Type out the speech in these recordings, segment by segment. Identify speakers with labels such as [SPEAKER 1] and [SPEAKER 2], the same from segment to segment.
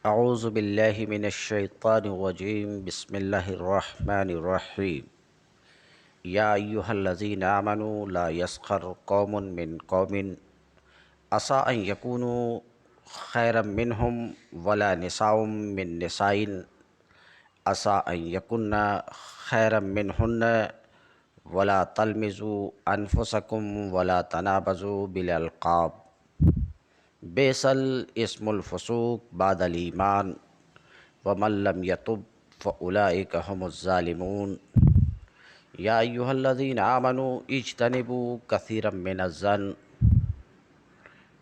[SPEAKER 1] اعوذ باللہ من الشیطان الرجیم بسم اللہ الرحمن الرحیم یا ایہا الذین آمنوا لا یسخر قوم من قوم عسیٰ ان یکونوا خیرا منہم ولا نساء من نساء عسیٰ ان یکن خیرا منہن ولا تلمزوا انفسکم ولا تنابزوا بالالقاب بئس الاسم الفسوق بعد الایمان ومن لم یتب فاولئک هم الظالمون یا ایہا الذین آمنوا اجتنبوا کثیرا من الظن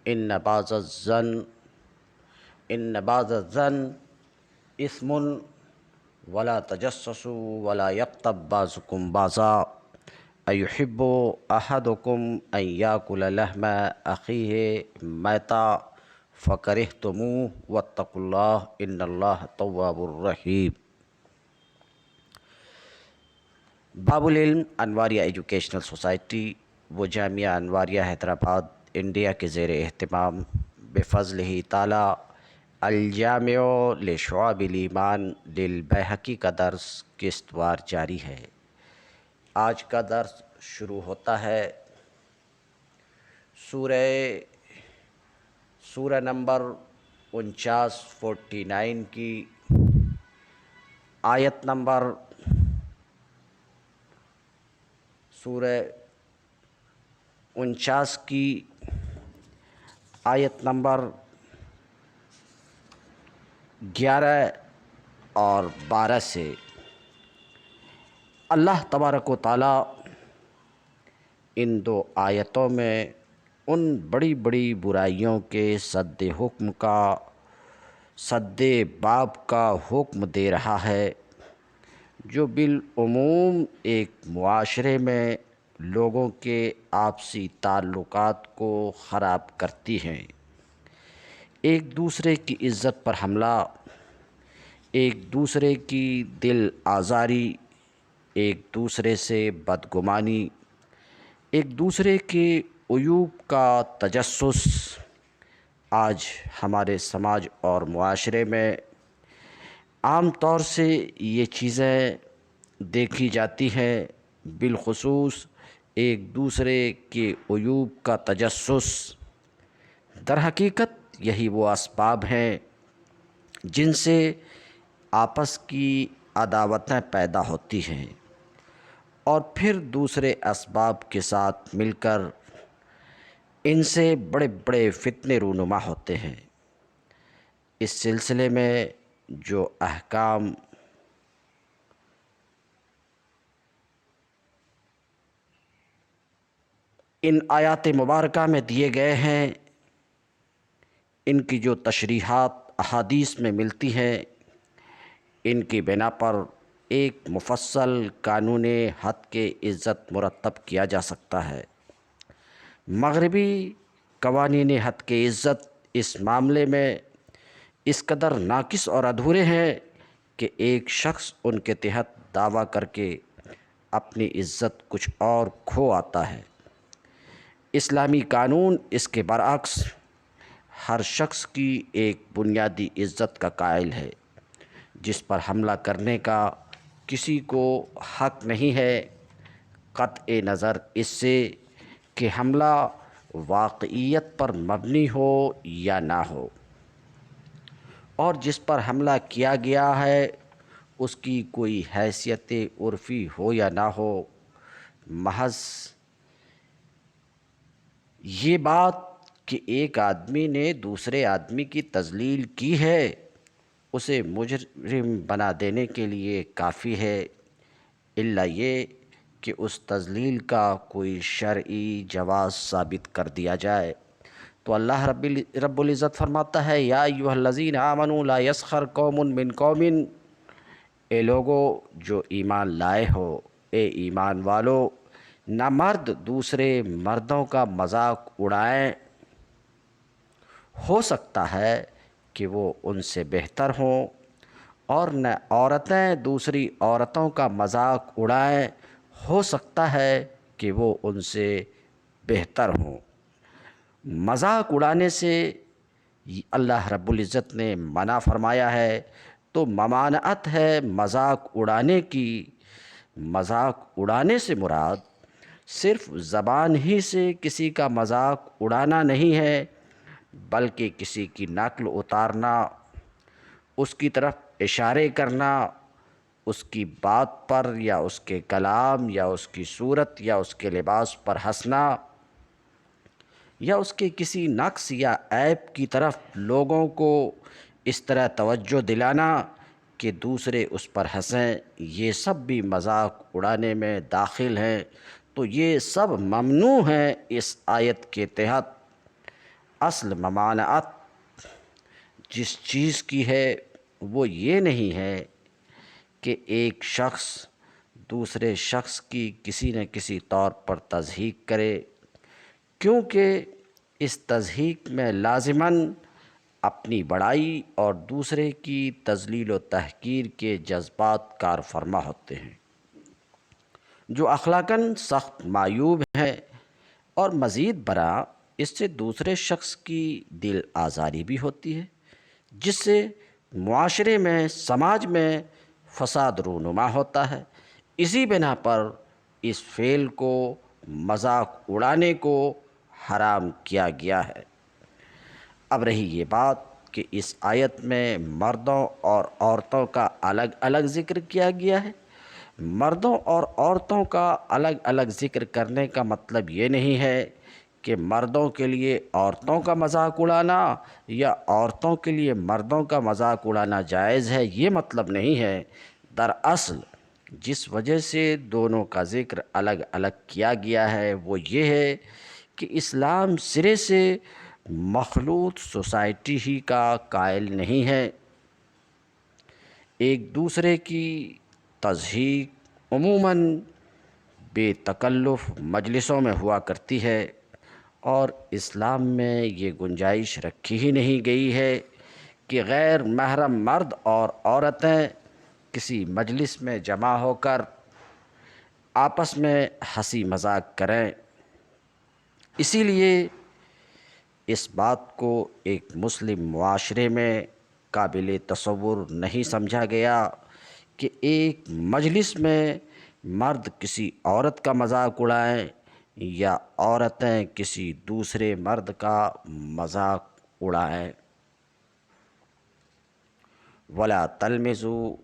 [SPEAKER 1] ان بعض الظن اثم ولا تجسسوا ولا یغتب بعضکم بعضا ایحب احدکم ان یاکل لحم اخیہ میتا فکرہتموہ واتقوا اللہ ان اللہ تواب الرحیم۔ باب العلم انواریہ ایجوکیشنل سوسائٹی و جامعہ انواریہ حیدرآباد انڈیا کے زیر اہتمام بفضلہ تعالی الجامع لشعب الایمان للبیہقی کا درس قسط وار جاری ہے۔ آج کا درس شروع ہوتا ہے سورہ نمبر 49 کی آیت نمبر سورہ 49 کی آیت نمبر 11 اور 12 سے۔ اللہ تبارک و تعالیٰ ان دو آیتوں میں ان بڑی بڑی برائیوں کے سد حکم کا سد باب کا حکم دے رہا ہے جو بالعموم ایک معاشرے میں لوگوں کے آپسی تعلقات کو خراب کرتی ہیں۔ ایک دوسرے کی عزت پر حملہ، ایک دوسرے کی دل آزاری، ایک دوسرے سے بدگمانی، ایک دوسرے کے عیوب کا تجسس آج ہمارے سماج اور معاشرے میں عام طور سے یہ چیزیں دیکھی جاتی ہیں۔ بالخصوص ایک دوسرے کے عیوب کا تجسس۔ در حقیقت یہی وہ اسباب ہیں جن سے آپس کی عداوتیں پیدا ہوتی ہیں اور پھر دوسرے اسباب کے ساتھ مل کر ان سے بڑے بڑے فتنے رونما ہوتے ہیں۔ اس سلسلے میں جو احکام ان آیات مبارکہ میں دیے گئے ہیں، ان کی جو تشریحات احادیث میں ملتی ہیں، ان کی بنا پر ایک مفصل قانون حد کے عزت مرتب کیا جا سکتا ہے۔ مغربی قوانین حد کے عزت اس معاملے میں اس قدر ناقص اور ادھورے ہیں کہ ایک شخص ان کے تحت دعویٰ کر کے اپنی عزت کچھ اور کھو آتا ہے۔ اسلامی قانون اس کے برعکس ہر شخص کی ایک بنیادی عزت کا قائل ہے جس پر حملہ کرنے کا کسی کو حق نہیں ہے، قطع نظر اس سے کہ حملہ واقعیت پر مبنی ہو یا نہ ہو، اور جس پر حملہ کیا گیا ہے اس کی کوئی حیثیت عرفی ہو یا نہ ہو۔ محض یہ بات کہ ایک آدمی نے دوسرے آدمی کی تذلیل کی ہے اسے مجرم بنا دینے کے لیے کافی ہے، الا یہ کہ اس تذلیل کا کوئی شرعی جواز ثابت کر دیا جائے۔ تو اللہ رب العزت فرماتا ہے یا ایھا الذین آمنوا لا یسخر قوم من قوم، اے لوگو جو ایمان لائے ہو، اے ایمان والو، نہ مرد دوسرے مردوں کا مذاق اڑائیں، ہو سکتا ہے کہ وہ ان سے بہتر ہوں، اور نہ عورتیں دوسری عورتوں کا مذاق اڑائیں، ہو سکتا ہے کہ وہ ان سے بہتر ہوں۔ مذاق اڑانے سے اللہ رب العزت نے منع فرمایا ہے، تو ممانعت ہے مذاق اڑانے کی۔ مذاق اڑانے سے مراد صرف زبان ہی سے کسی کا مذاق اڑانا نہیں ہے، بلکہ کسی کی نقل اتارنا، اس کی طرف اشارے کرنا، اس کی بات پر یا اس کے کلام یا اس کی صورت یا اس کے لباس پر ہنسنا، یا اس کے کسی نقص یا عیب کی طرف لوگوں کو اس طرح توجہ دلانا کہ دوسرے اس پر ہنسیں، یہ سب بھی مذاق اڑانے میں داخل ہیں۔ تو یہ سب ممنوع ہیں اس آیت کے تحت۔ اصل ممانعت جس چیز کی ہے وہ یہ نہیں ہے کہ ایک شخص دوسرے شخص کی کسی نہ کسی طور پر تضحیک کرے، کیونکہ اس تضحیک میں لازماً اپنی بڑائی اور دوسرے کی تذلیل و تحقیر کے جذبات کار فرما ہوتے ہیں، جو اخلاقاً سخت معیوب ہیں، اور مزید برآں اس سے دوسرے شخص کی دل آزاری بھی ہوتی ہے، جس سے معاشرے میں، سماج میں فساد رونما ہوتا ہے۔ اسی بنا پر اس فعل کو، مذاق اڑانے کو حرام کیا گیا ہے۔ اب رہی یہ بات کہ اس آیت میں مردوں اور عورتوں کا الگ الگ ذکر کیا گیا ہے۔ مردوں اور عورتوں کا الگ الگ ذکر کرنے کا مطلب یہ نہیں ہے کہ مردوں کے لیے عورتوں کا مذاق اڑانا یا عورتوں کے لیے مردوں کا مذاق اڑانا جائز ہے، یہ مطلب نہیں ہے۔ دراصل جس وجہ سے دونوں کا ذکر الگ الگ کیا گیا ہے وہ یہ ہے کہ اسلام سرے سے مخلوط سوسائٹی ہی کا قائل نہیں ہے۔ ایک دوسرے کی تضحیک عموماً بے تکلف مجلسوں میں ہوا کرتی ہے، اور اسلام میں یہ گنجائش رکھی ہی نہیں گئی ہے کہ غیر محرم مرد اور عورتیں کسی مجلس میں جمع ہو کر آپس میں ہنسی مذاق کریں۔ اسی لیے اس بات کو ایک مسلم معاشرے میں قابل تصور نہیں سمجھا گیا کہ ایک مجلس میں مرد کسی عورت کا مذاق اڑائیں یا عورتیں کسی دوسرے مرد کا مذاق اڑائیں۔ وَلَا تَلْمِزُوا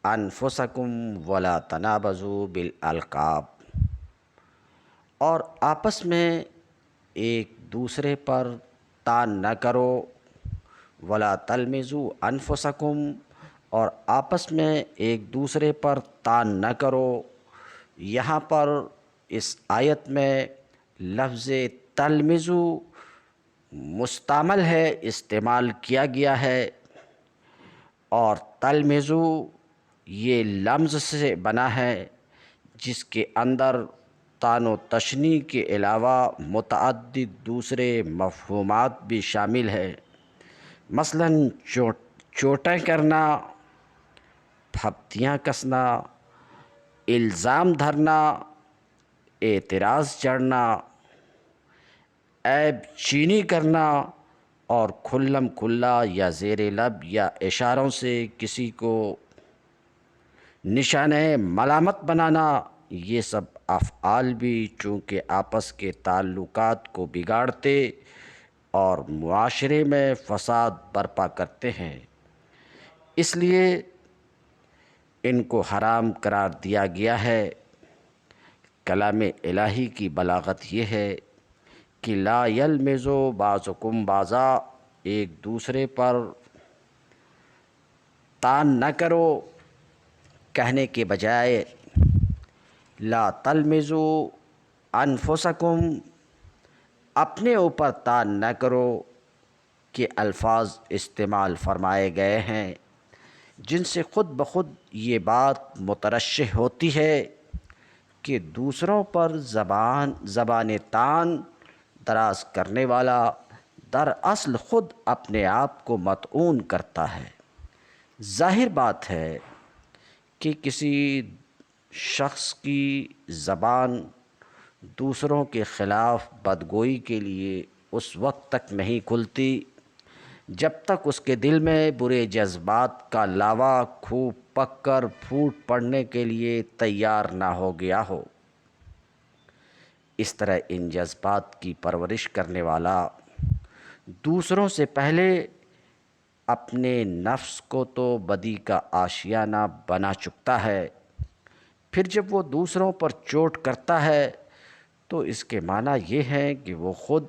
[SPEAKER 1] أَنفُسَكُمْ وَلَا تَنَابَزُوا بِالْأَلْقَابِ، اور آپس میں ایک دوسرے پر طعن نہ کرو۔ وَلَا تَلْمِزُوا أَنفُسَكُمْ، اور آپس میں ایک دوسرے پر طعن نہ کرو۔ یہاں پر اس آیت میں لفظ تلمزو مستعمل ہے، استعمال کیا گیا ہے، اور تلمزو یہ لمز سے بنا ہے جس کے اندر طعن و تشنیع کے علاوہ متعدد دوسرے مفہومات بھی شامل ہے، مثلاً چوٹیں کرنا، پھپتیاں کسنا، الزام دھرنا، اعتراض چڑھنا، عیب چینی کرنا، اور کھلم کھلا یا زیر لب یا اشاروں سے کسی کو نشانہ ملامت بنانا، یہ سب افعال بھی چونکہ آپس کے تعلقات کو بگاڑتے اور معاشرے میں فساد برپا کرتے ہیں، اس لیے ان کو حرام قرار دیا گیا ہے۔ کلام الہی کی بلاغت یہ ہے کہ لا یلمزو بعضکم بعضا، ایک دوسرے پر طعن نہ کرو، کہنے کے بجائے لا تلمزو انفسکم، اپنے اوپر طعن نہ کرو، کہ الفاظ استعمال فرمائے گئے ہیں جن سے خود بخود یہ بات مترشح ہوتی ہے کہ دوسروں پر زبان طعن دراز کرنے والا دراصل خود اپنے آپ کو مطعون کرتا ہے۔ ظاہر بات ہے کہ کسی شخص کی زبان دوسروں کے خلاف بدگوئی کے لیے اس وقت تک نہیں کھلتی جب تک اس کے دل میں برے جذبات کا لاوا خوب پک کر پھوٹ پڑنے کے لیے تیار نہ ہو گیا ہو۔ اس طرح ان جذبات کی پرورش کرنے والا دوسروں سے پہلے اپنے نفس کو تو بدی کا آشیانہ بنا چکتا ہے، پھر جب وہ دوسروں پر چوٹ کرتا ہے تو اس کے معنی یہ ہے کہ وہ خود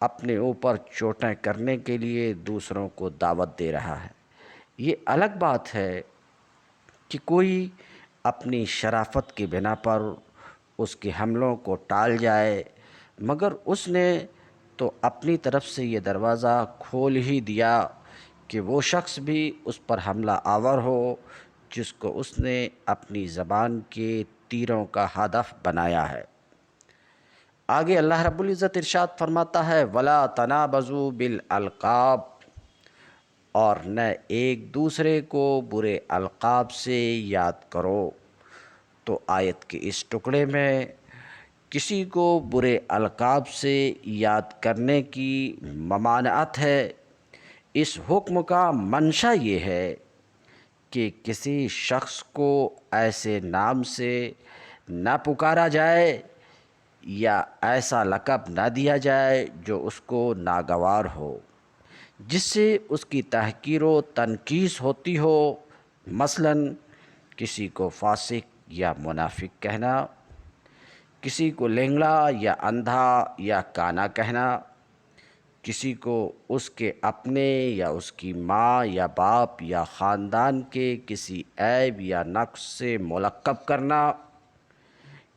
[SPEAKER 1] اپنے اوپر چوٹیں کرنے کے لیے دوسروں کو دعوت دے رہا ہے۔ یہ الگ بات ہے کہ کوئی اپنی شرافت کی بنا پر اس کے حملوں کو ٹال جائے، مگر اس نے تو اپنی طرف سے یہ دروازہ کھول ہی دیا کہ وہ شخص بھی اس پر حملہ آور ہو جس کو اس نے اپنی زبان کے تیروں کا ہدف بنایا ہے۔ آگے اللہ رب العزت ارشاد فرماتا ہے وَلَا تَنَابَزُوا بِالْأَلْقَابِ، اور نہ ایک دوسرے کو برے القاب سے یاد کرو۔ تو آیت کے اس ٹکڑے میں کسی کو برے القاب سے یاد کرنے کی ممانعت ہے۔ اس حکم کا منشا یہ ہے کہ کسی شخص کو ایسے نام سے نہ پکارا جائے یا ایسا لقب نہ دیا جائے جو اس کو ناگوار ہو، جس سے اس کی تحقیر و تنقیص ہوتی ہو۔ مثلاً کسی کو فاسق یا منافق کہنا، کسی کو لنگڑا یا اندھا یا کانا کہنا، کسی کو اس کے اپنے یا اس کی ماں یا باپ یا خاندان کے کسی عیب یا نقص سے ملقب کرنا،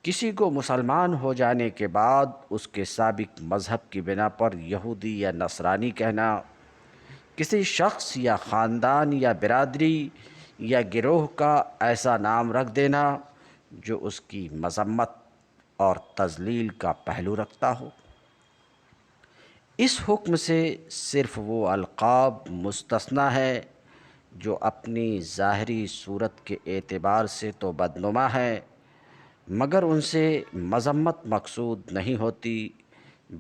[SPEAKER 1] کسی کو مسلمان ہو جانے کے بعد اس کے سابق مذہب کی بنا پر یہودی یا نصرانی کہنا، کسی شخص یا خاندان یا برادری یا گروہ کا ایسا نام رکھ دینا جو اس کی مذمت اور تذلیل کا پہلو رکھتا ہو۔ اس حکم سے صرف وہ القاب مستثنیٰ ہے جو اپنی ظاہری صورت کے اعتبار سے تو بدنما ہے، مگر ان سے مذمت مقصود نہیں ہوتی،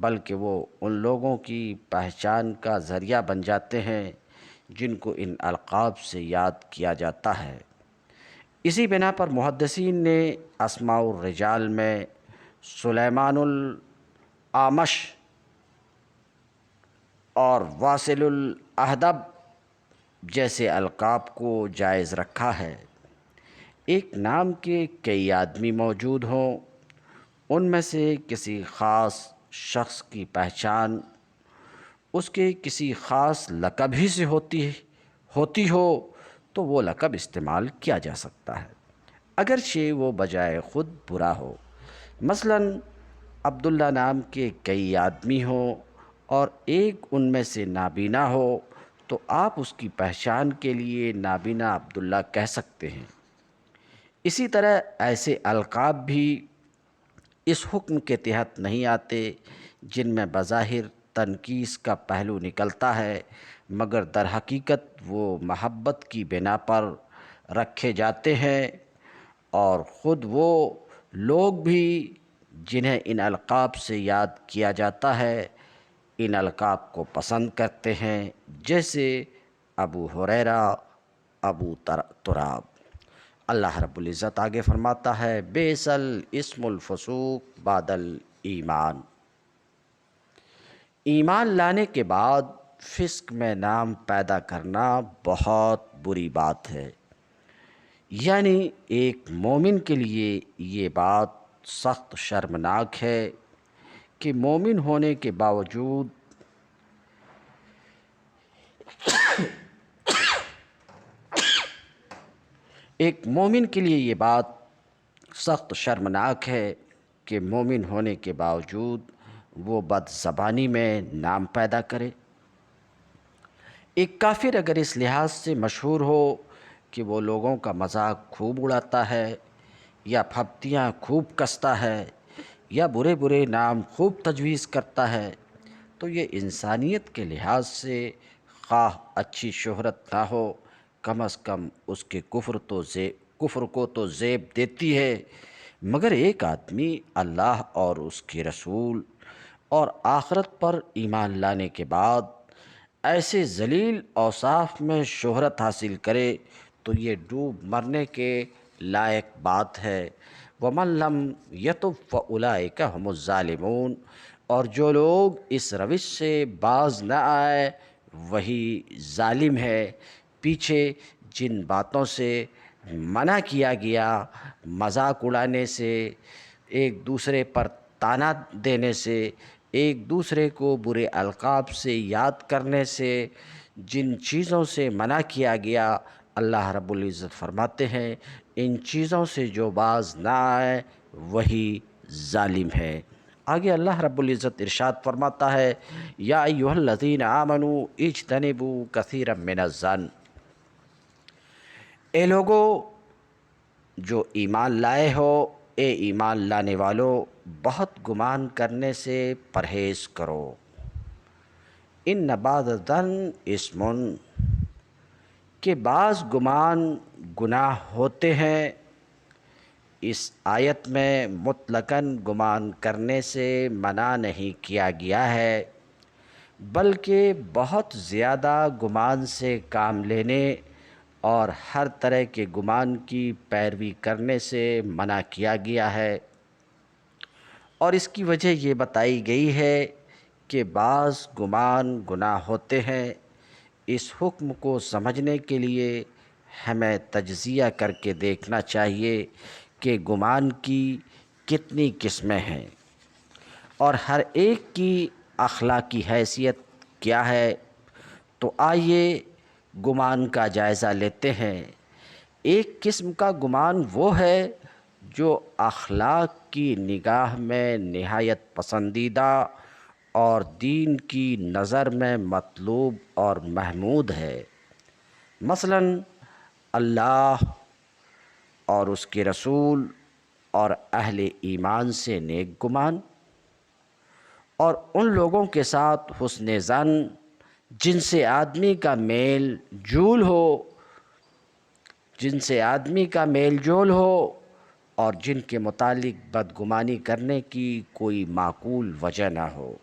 [SPEAKER 1] بلکہ وہ ان لوگوں کی پہچان کا ذریعہ بن جاتے ہیں جن کو ان القاب سے یاد کیا جاتا ہے۔ اسی بنا پر محدثین نے اسماء الرجال میں سلیمان الاعمش اور واصل الاحدب جیسے القاب کو جائز رکھا ہے۔ ایک نام کے کئی آدمی موجود ہوں، ان میں سے کسی خاص شخص کی پہچان اس کے کسی خاص لقب ہی سے ہوتی ہو تو وہ لقب استعمال کیا جا سکتا ہے، اگرچہ وہ بجائے خود برا ہو۔ مثلاً عبداللہ نام کے کئی آدمی ہوں اور ایک ان میں سے نابینا ہو تو آپ اس کی پہچان کے لیے نابینا عبداللہ کہہ سکتے ہیں۔ اسی طرح ایسے القاب بھی اس حکم کے تحت نہیں آتے جن میں بظاہر تنقیص کا پہلو نکلتا ہے، مگر در حقیقت وہ محبت کی بنا پر رکھے جاتے ہیں، اور خود وہ لوگ بھی جنہیں ان القاب سے یاد کیا جاتا ہے ان القاب کو پسند کرتے ہیں، جیسے ابو ہریرہ، ابو تراب۔ اللہ رب العزت آگے فرماتا ہے بئس الاسم الفسوق بعد الایمان، ایمان لانے کے بعد فسق میں نام پیدا کرنا بہت بری بات ہے۔ یعنی ایک مومن کے لیے یہ بات سخت شرمناک ہے کہ مومن ہونے کے باوجود ایک مومن کے لیے یہ بات سخت شرمناک ہے کہ مومن ہونے کے باوجود وہ بد زبانی میں نام پیدا کرے۔ ایک کافر اگر اس لحاظ سے مشہور ہو کہ وہ لوگوں کا مذاق خوب اڑاتا ہے یا پھپتیاں خوب کستا ہے یا برے برے نام خوب تجویز کرتا ہے، تو یہ انسانیت کے لحاظ سے خواہ اچھی شہرت نہ ہو، کم از کم اس کے کفر کو تو زیب دیتی ہے۔ مگر ایک آدمی اللہ اور اس کے رسول اور آخرت پر ایمان لانے کے بعد ایسے ذلیل اوصاف میں شہرت حاصل کرے تو یہ ڈوب مرنے کے لائق بات ہے۔ وَمَن لَّمْ يَتُبْ فَأُولَٰئِكَ هُمُ الظَّالِمُونَ، اور جو لوگ اس روش سے باز نہ آئے وہی ظالم ہے۔ پیچھے جن باتوں سے منع کیا گیا، مذاق اڑانے سے، ایک دوسرے پر طعنہ دینے سے، ایک دوسرے کو برے القاب سے یاد کرنے سے، جن چیزوں سے منع کیا گیا، اللہ رب العزت فرماتے ہیں ان چیزوں سے جو باز نہ آئے وہی ظالم ہے۔ آگے اللہ رب العزت ارشاد فرماتا ہے، یا ایھا الذین آمنوا اجتنبوا کثیرا من الظن، اے لوگو جو ایمان لائے ہو، اے ایمان لانے والو، بہت گمان کرنے سے پرہیز کرو۔ ان بعض الظن اسم، کہ بعض گمان گناہ ہوتے ہیں۔ اس آیت میں مطلقاً گمان کرنے سے منع نہیں کیا گیا ہے، بلکہ بہت زیادہ گمان سے کام لینے اور ہر طرح کے گمان کی پیروی کرنے سے منع کیا گیا ہے، اور اس کی وجہ یہ بتائی گئی ہے کہ بعض گمان گناہ ہوتے ہیں۔ اس حکم کو سمجھنے کے لیے ہمیں تجزیہ کر کے دیکھنا چاہیے کہ گمان کی کتنی قسمیں ہیں اور ہر ایک کی اخلاقی حیثیت کیا ہے۔ تو آئیے گمان کا جائزہ لیتے ہیں۔ ایک قسم کا گمان وہ ہے جو اخلاق کی نگاہ میں نہایت پسندیدہ اور دین کی نظر میں مطلوب اور محمود ہے۔ مثلاً اللہ اور اس کے رسول اور اہل ایمان سے نیک گمان، اور ان لوگوں کے ساتھ حسن ظن جن سے آدمی کا میل جول ہو اور جن کے متعلق بدگمانی کرنے کی کوئی معقول وجہ نہ ہو۔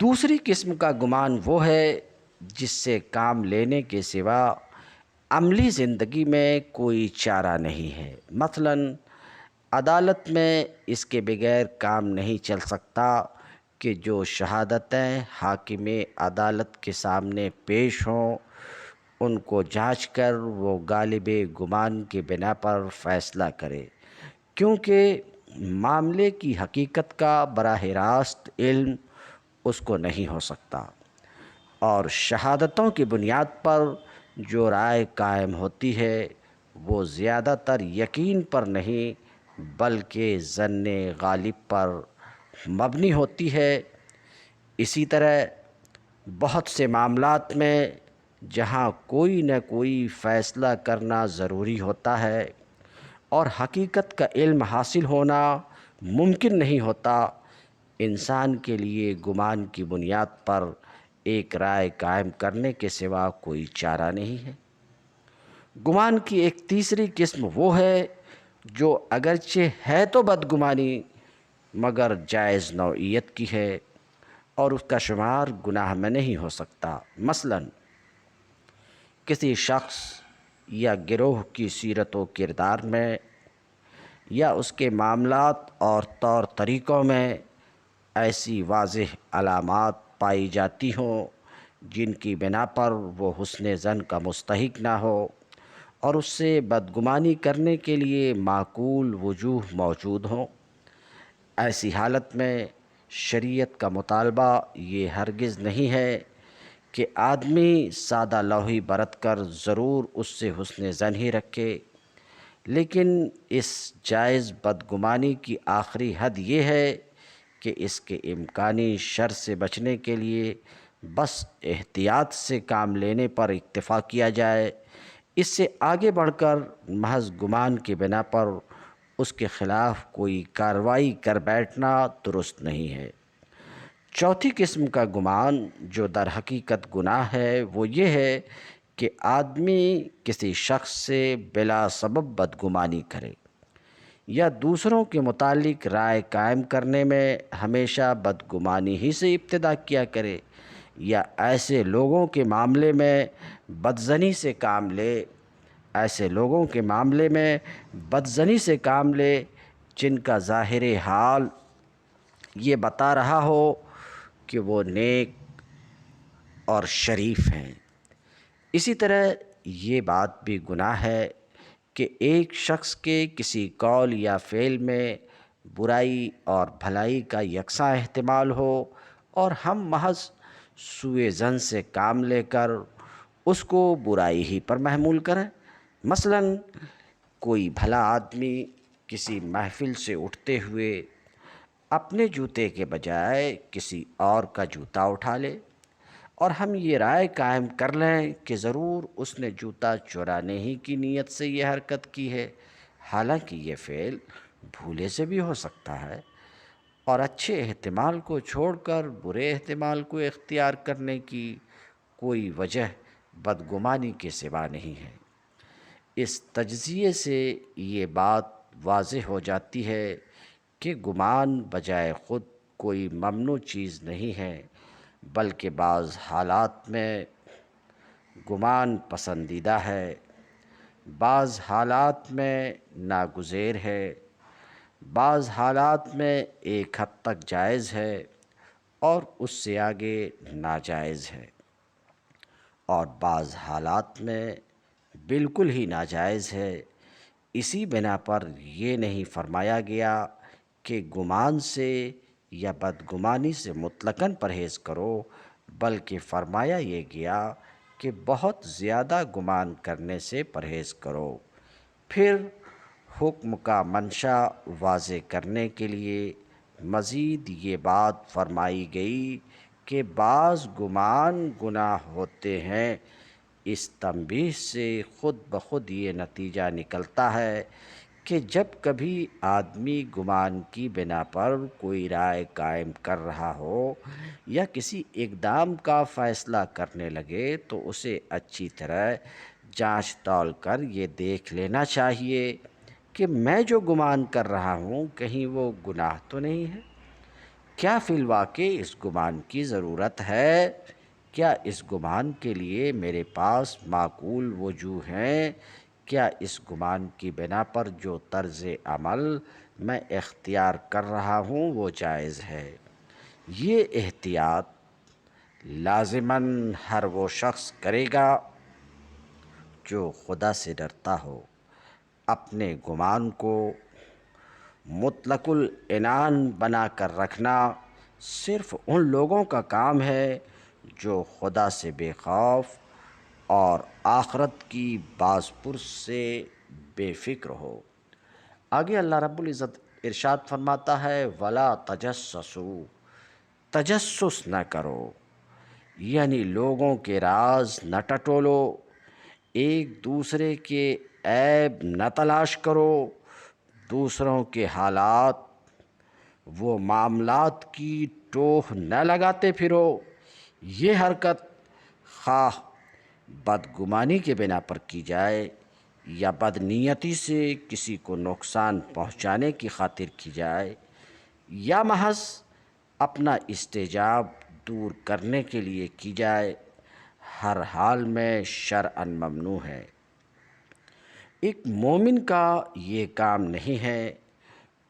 [SPEAKER 1] دوسری قسم کا گمان وہ ہے جس سے کام لینے کے سوا عملی زندگی میں کوئی چارہ نہیں ہے۔ مثلاً عدالت میں اس کے بغیر کام نہیں چل سکتا کہ جو شہادتیں حاکم عدالت کے سامنے پیش ہوں ان کو جانچ کر وہ غالب گمان کی بنا پر فیصلہ کرے، کیونکہ معاملے کی حقیقت کا براہ راست علم اس کو نہیں ہو سکتا، اور شہادتوں کی بنیاد پر جو رائے قائم ہوتی ہے وہ زیادہ تر یقین پر نہیں بلکہ ظن غالب پر مبنی ہوتی ہے۔ اسی طرح بہت سے معاملات میں جہاں کوئی نہ کوئی فیصلہ کرنا ضروری ہوتا ہے اور حقیقت کا علم حاصل ہونا ممکن نہیں ہوتا، انسان کے لیے گمان کی بنیاد پر ایک رائے قائم کرنے کے سوا کوئی چارہ نہیں ہے۔ گمان کی ایک تیسری قسم وہ ہے جو اگرچہ ہے تو بدگمانی مگر جائز نوعیت کی ہے اور اس کا شمار گناہ میں نہیں ہو سکتا۔ مثلاً کسی شخص یا گروہ کی سیرت و کردار میں یا اس کے معاملات اور طور طریقوں میں ایسی واضح علامات پائی جاتی ہوں جن کی بنا پر وہ حسن ظن کا مستحق نہ ہو اور اس سے بدگمانی کرنے کے لیے معقول وجوہ موجود ہوں، ایسی حالت میں شریعت کا مطالبہ یہ ہرگز نہیں ہے کہ آدمی سادہ لوحی برت کر ضرور اس سے حسن ظن ہی رکھے، لیکن اس جائز بدگمانی کی آخری حد یہ ہے کہ اس کے امکانی شر سے بچنے کے لیے بس احتیاط سے کام لینے پر اکتفا کیا جائے، اس سے آگے بڑھ کر محض گمان کی بنا پر اس کے خلاف کوئی کارروائی کر بیٹھنا درست نہیں ہے۔ چوتھی قسم کا گمان جو در حقیقت گناہ ہے وہ یہ ہے کہ آدمی کسی شخص سے بلا سبب بدگمانی کرے یا دوسروں کے متعلق رائے قائم کرنے میں ہمیشہ بدگمانی ہی سے ابتدا کیا کرے۔ یا ایسے لوگوں کے معاملے میں بدظنی سے کام لے، ایسے لوگوں کے معاملے میں بدظنی سے کام لے جن کا ظاہر حال یہ بتا رہا ہو کہ وہ نیک اور شریف ہیں۔ اسی طرح یہ بات بھی گناہ ہے کہ ایک شخص کے کسی قول یا فعل میں برائی اور بھلائی کا یکساں احتمال ہو اور ہم محض سوء ظن سے کام لے کر اس کو برائی ہی پر محمول کریں۔ مثلاً کوئی بھلا آدمی کسی محفل سے اٹھتے ہوئے اپنے جوتے کے بجائے کسی اور کا جوتا اٹھا لے، اور ہم یہ رائے قائم کر لیں کہ ضرور اس نے جوتا چرانے ہی کی نیت سے یہ حرکت کی ہے، حالانکہ یہ فعل بھولے سے بھی ہو سکتا ہے، اور اچھے احتمال کو چھوڑ کر برے احتمال کو اختیار کرنے کی کوئی وجہ بدگمانی کے سوا نہیں ہے۔ اس تجزیے سے یہ بات واضح ہو جاتی ہے کہ گمان بجائے خود کوئی ممنوع چیز نہیں ہے، بلکہ بعض حالات میں گمان پسندیدہ ہے، بعض حالات میں ناگزیر ہے، بعض حالات میں ایک حد تک جائز ہے اور اس سے آگے ناجائز ہے، اور بعض حالات میں بالکل ہی ناجائز ہے۔ اسی بنا پر یہ نہیں فرمایا گیا کہ گمان سے یا بدگمانی سے مطلقاً پرہیز کرو، بلکہ فرمایا یہ گیا کہ بہت زیادہ گمان کرنے سے پرہیز کرو۔ پھر حکم کا منشا واضح کرنے کے لیے مزید یہ بات فرمائی گئی کہ بعض گمان گناہ ہوتے ہیں۔ اس تنبیہ سے خود بخود یہ نتیجہ نکلتا ہے کہ جب کبھی آدمی گمان کی بنا پر کوئی رائے قائم کر رہا ہو یا کسی اقدام کا فیصلہ کرنے لگے تو اسے اچھی طرح جانچ تول کر یہ دیکھ لینا چاہیے کہ میں جو گمان کر رہا ہوں کہیں وہ گناہ تو نہیں ہے۔ کیا فی الواقع اس گمان کی ضرورت ہے؟ کیا اس گمان کے لیے میرے پاس معقول وجوہ ہیں؟ کیا اس گمان کی بنا پر جو طرز عمل میں اختیار کر رہا ہوں وہ جائز ہے؟ یہ احتیاط لازماً ہر وہ شخص کرے گا جو خدا سے ڈرتا ہو۔ اپنے گمان کو مطلق العنان بنا کر رکھنا صرف ان لوگوں کا کام ہے جو خدا سے بے خوف اور آخرت کی باز پرس سے بے فکر ہو۔ آگے اللہ رب العزت ارشاد فرماتا ہے وَلَا تَجَسَّسُوا، تجسس نہ کرو، یعنی لوگوں کے راز نہ ٹٹولو، ایک دوسرے کے عیب نہ تلاش کرو، دوسروں کے حالات وہ معاملات کی ٹوہ نہ لگاتے پھرو۔ یہ حرکت خواہ بدگمانی کے بنا پر کی جائے یا بدنیتی سے کسی کو نقصان پہنچانے کی خاطر کی جائے یا محض اپنا استعجاب دور کرنے کے لیے کی جائے، ہر حال میں شرعاً ممنوع ہے۔ ایک مومن کا یہ کام نہیں ہے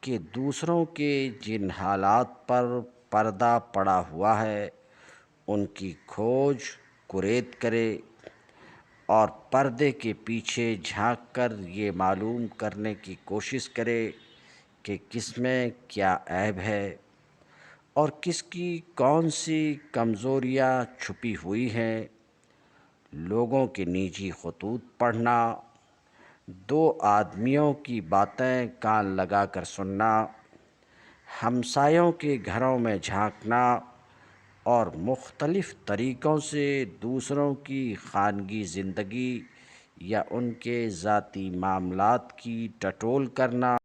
[SPEAKER 1] کہ دوسروں کے جن حالات پر پردہ پڑا ہوا ہے ان کی کھوج کرید کرے اور پردے کے پیچھے جھانک کر یہ معلوم کرنے کی کوشش کرے کہ کس میں کیا عیب ہے اور کس کی کون سی کمزوریاں چھپی ہوئی ہیں۔ لوگوں کے نجی خطوط پڑھنا، دو آدمیوں کی باتیں کان لگا کر سننا، ہمسایوں کے گھروں میں جھانکنا اور مختلف طریقوں سے دوسروں کی خانگی زندگی یا ان کے ذاتی معاملات کی ٹٹول کرنا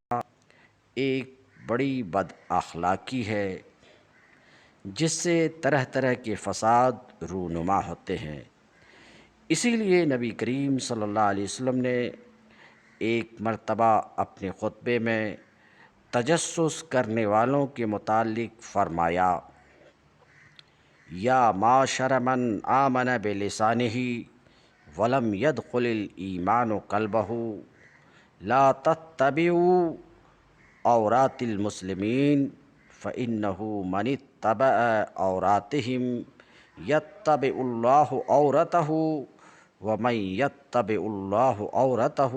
[SPEAKER 1] ایک بڑی بد اخلاقی ہے جس سے طرح طرح کے فساد رونما ہوتے ہیں۔ اسی لیے نبی کریم صلی اللہ علیہ وسلم نے ایک مرتبہ اپنے خطبے میں تجسس کرنے والوں کے متعلق فرمایا یا معاشر من آمن بلسانہ ولم يدخل الایمان قلبہ لا تتبعوا عورات المسلمین فإنه من اتبع عوراتهم يتبع الله عورته ومن يتبع الله عورته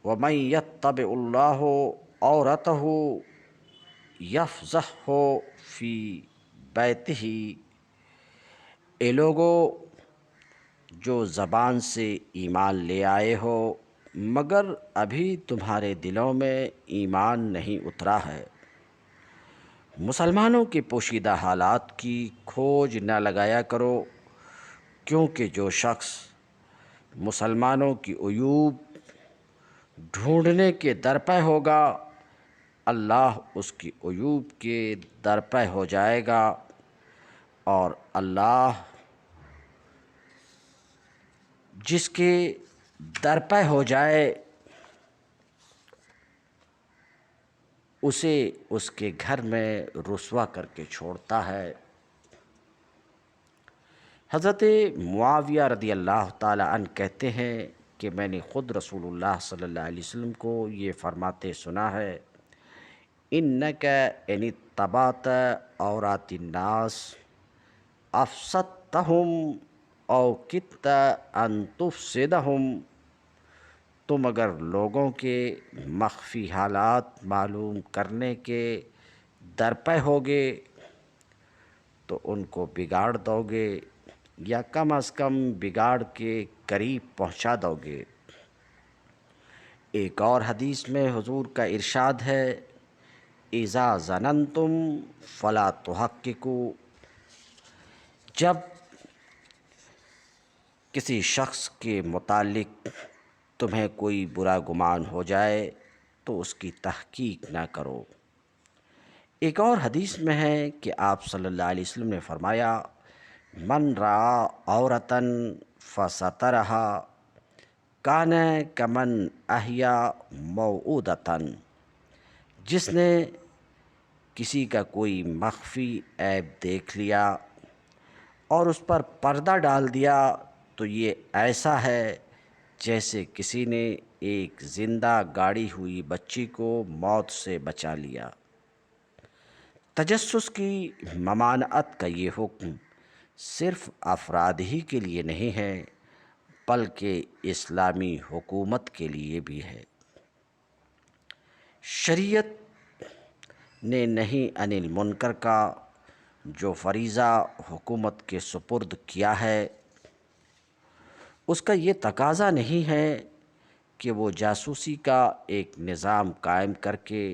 [SPEAKER 1] ومن يتبع الله عورته یفضحہ فی بیتہ۔ اے لوگو جو زبان سے ایمان لے آئے ہو مگر ابھی تمہارے دلوں میں ایمان نہیں اترا ہے، مسلمانوں کے پوشیدہ حالات کی کھوج نہ لگایا کرو، کیونکہ جو شخص مسلمانوں کی عیوب ڈھونڈنے کے درپے ہوگا اللہ اس کی عیوب کے درپے ہو جائے گا، اور اللہ جس کے درپے ہو جائے اسے اس کے گھر میں رسوا کر کے چھوڑتا ہے۔ حضرت معاویہ رضی اللہ تعالی عنہ کہتے ہیں کہ میں نے خود رسول اللہ صلی اللہ علیہ وسلم کو یہ فرماتے سنا ہے، اِنَّكَ إِنِ اتَّبَعْتَ عورات الناس افسدتہم او کدت ان تفسدہم۔ تم اگر لوگوں کے مخفی حالات معلوم کرنے کے درپے ہوگے تو ان کو بگاڑ دو گے، یا کم از کم بگاڑ کے قریب پہنچا دو گے۔ ایک اور حدیث میں حضور کا ارشاد ہے، اذا ظننتم فلا تحققوا۔ جب کسی شخص کے متعلق تمہیں کوئی برا گمان ہو جائے تو اس کی تحقیق نہ کرو۔ ایک اور حدیث میں ہے کہ آپ صلی اللہ علیہ وسلم نے فرمایا، من رأى عورة فسترها کان کمن احیا موعودۃ۔ جس نے کسی کا کوئی مخفی عیب دیکھ لیا اور اس پر پردہ ڈال دیا تو یہ ایسا ہے جیسے کسی نے ایک زندہ گاڑی ہوئی بچی کو موت سے بچا لیا۔ تجسس کی ممانعت کا یہ حکم صرف افراد ہی کے لیے نہیں ہے بلکہ اسلامی حکومت کے لیے بھی ہے۔ شریعت نے نہی عن المنکر کا جو فریضہ حکومت کے سپرد کیا ہے اس کا یہ تقاضا نہیں ہے کہ وہ جاسوسی کا ایک نظام قائم کر کے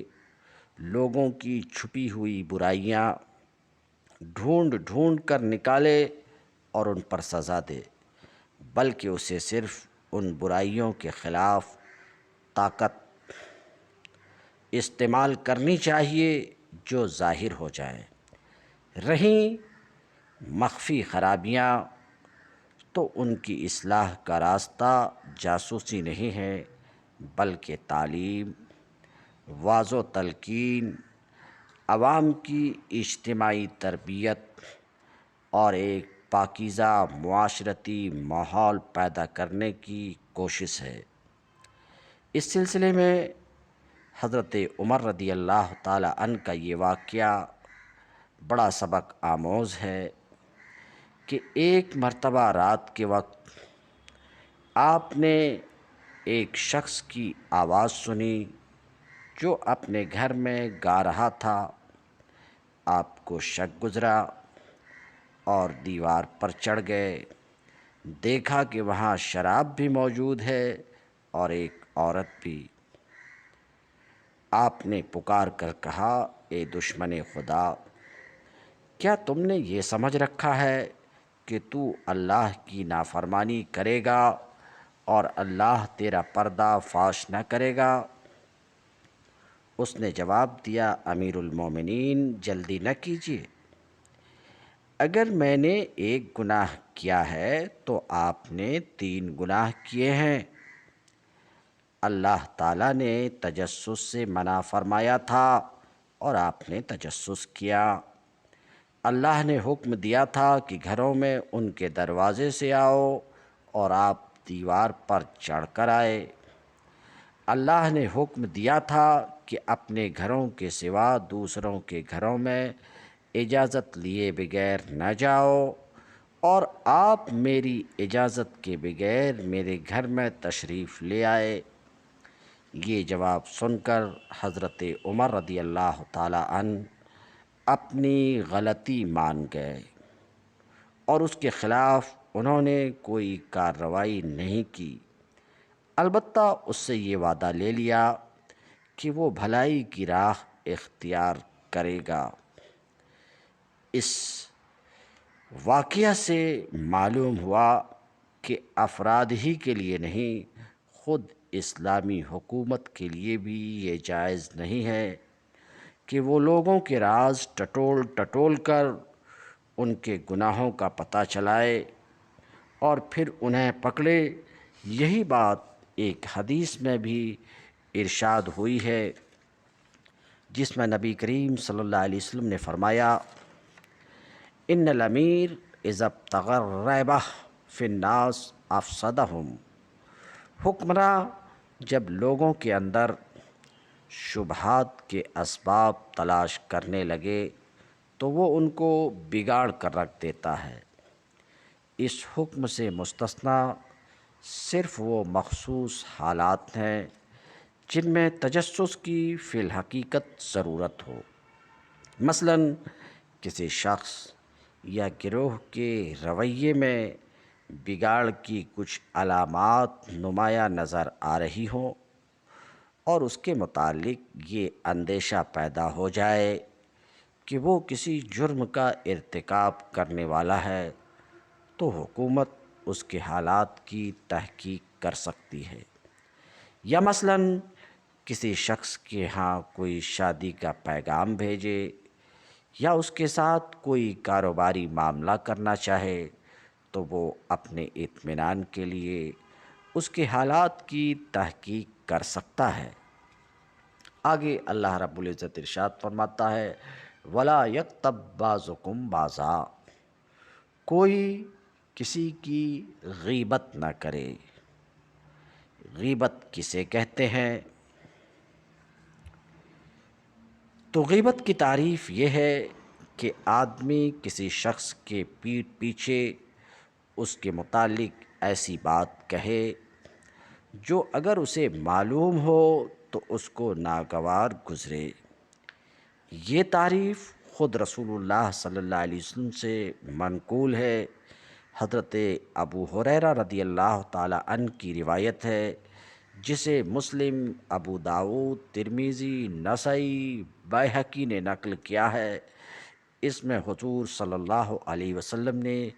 [SPEAKER 1] لوگوں کی چھپی ہوئی برائیاں ڈھونڈ ڈھونڈ کر نکالے اور ان پر سزا دے، بلکہ اسے صرف ان برائیوں کے خلاف طاقت استعمال کرنی چاہیے جو ظاہر ہو جائیں۔ رہیں مخفی خرابیاں تو ان کی اصلاح کا راستہ جاسوسی نہیں ہے بلکہ تعلیم، واعظ و تلقین، عوام کی اجتماعی تربیت اور ایک پاکیزہ معاشرتی ماحول پیدا کرنے کی کوشش ہے۔ اس سلسلے میں حضرت عمر رضی اللہ تعالی عنہ کا یہ واقعہ بڑا سبق آموز ہے کہ ایک مرتبہ رات کے وقت آپ نے ایک شخص کی آواز سنی جو اپنے گھر میں گا رہا تھا۔ آپ کو شک گزرا اور دیوار پر چڑھ گئے، دیکھا کہ وہاں شراب بھی موجود ہے اور ایک عورت بھی۔ آپ نے پکار کر کہا، اے دشمن خدا، کیا تم نے یہ سمجھ رکھا ہے کہ تو اللہ کی نافرمانی کرے گا اور اللہ تیرا پردہ فاش نہ کرے گا؟ اس نے جواب دیا، امیر المومنین جلدی نہ کیجیے، اگر میں نے ایک گناہ کیا ہے تو آپ نے 3 گناہ کیے ہیں۔ اللہ تعالیٰ نے تجسس سے منع فرمایا تھا اور آپ نے تجسس کیا۔ اللہ نے حکم دیا تھا کہ گھروں میں ان کے دروازے سے آؤ اور آپ دیوار پر چڑھ کر آئے۔ اللہ نے حکم دیا تھا کہ اپنے گھروں کے سوا دوسروں کے گھروں میں اجازت لیے بغیر نہ جاؤ، اور آپ میری اجازت کے بغیر میرے گھر میں تشریف لے آئے۔ یہ جواب سن کر حضرت عمر رضی اللہ تعالی عنہ اپنی غلطی مان گئے اور اس کے خلاف انہوں نے کوئی کارروائی نہیں کی، البتہ اس سے یہ وعدہ لے لیا کہ وہ بھلائی کی راہ اختیار کرے گا۔ اس واقعہ سے معلوم ہوا کہ افراد ہی کے لیے نہیں، خود اسلامی حکومت کے لیے بھی یہ جائز نہیں ہے کہ وہ لوگوں کے راز ٹٹول ٹٹول کر ان کے گناہوں کا پتہ چلائے اور پھر انہیں پکڑے۔ یہی بات ایک حدیث میں بھی ارشاد ہوئی ہے، جس میں نبی کریم صلی اللہ علیہ وسلم نے فرمایا، ان الامیر اذا ابتغى الريبة فی الناس افسدہم۔ حکمراں جب لوگوں کے اندر شبہات کے اسباب تلاش کرنے لگے تو وہ ان کو بگاڑ کر رکھ دیتا ہے۔ اس حکم سے مستثنی صرف وہ مخصوص حالات ہیں جن میں تجسس کی فی الحقیقت ضرورت ہو، مثلاً کسی شخص یا گروہ کے رویے میں بگاڑ کی کچھ علامات نمایاں نظر آ رہی ہوں اور اس کے متعلق یہ اندیشہ پیدا ہو جائے کہ وہ کسی جرم کا ارتکاب کرنے والا ہے، تو حکومت اس کے حالات کی تحقیق کر سکتی ہے۔ یا مثلاً کسی شخص کے ہاں کوئی شادی کا پیغام بھیجے یا اس کے ساتھ کوئی کاروباری معاملہ کرنا چاہے تو وہ اپنے اطمینان کے لیے اس کے حالات کی تحقیق کر سکتا ہے۔ آگے اللہ رب العزت ارشاد فرماتا ہے، وَلَا يَغْتَبْ بَعْضُكُمْ بَعْضًا۔ کوئی کسی کی غیبت نہ کرے۔ غیبت کسے کہتے ہیں؟ تو غیبت کی تعریف یہ ہے کہ آدمی کسی شخص کے پیٹھ پیچھے اس کے متعلق ایسی بات کہے جو اگر اسے معلوم ہو تو اس کو ناگوار گزرے۔ یہ تعریف خود رسول اللہ صلی اللہ علیہ وسلم سے منقول ہے۔ حضرت ابو ہریرہ رضی اللہ تعالی عنہ کی روایت ہے، جسے مسلم، ابو داؤد، ترمذی، نسائی، بیہقی نے نقل کیا ہے۔ اس میں حضور صلی اللہ علیہ وسلم نے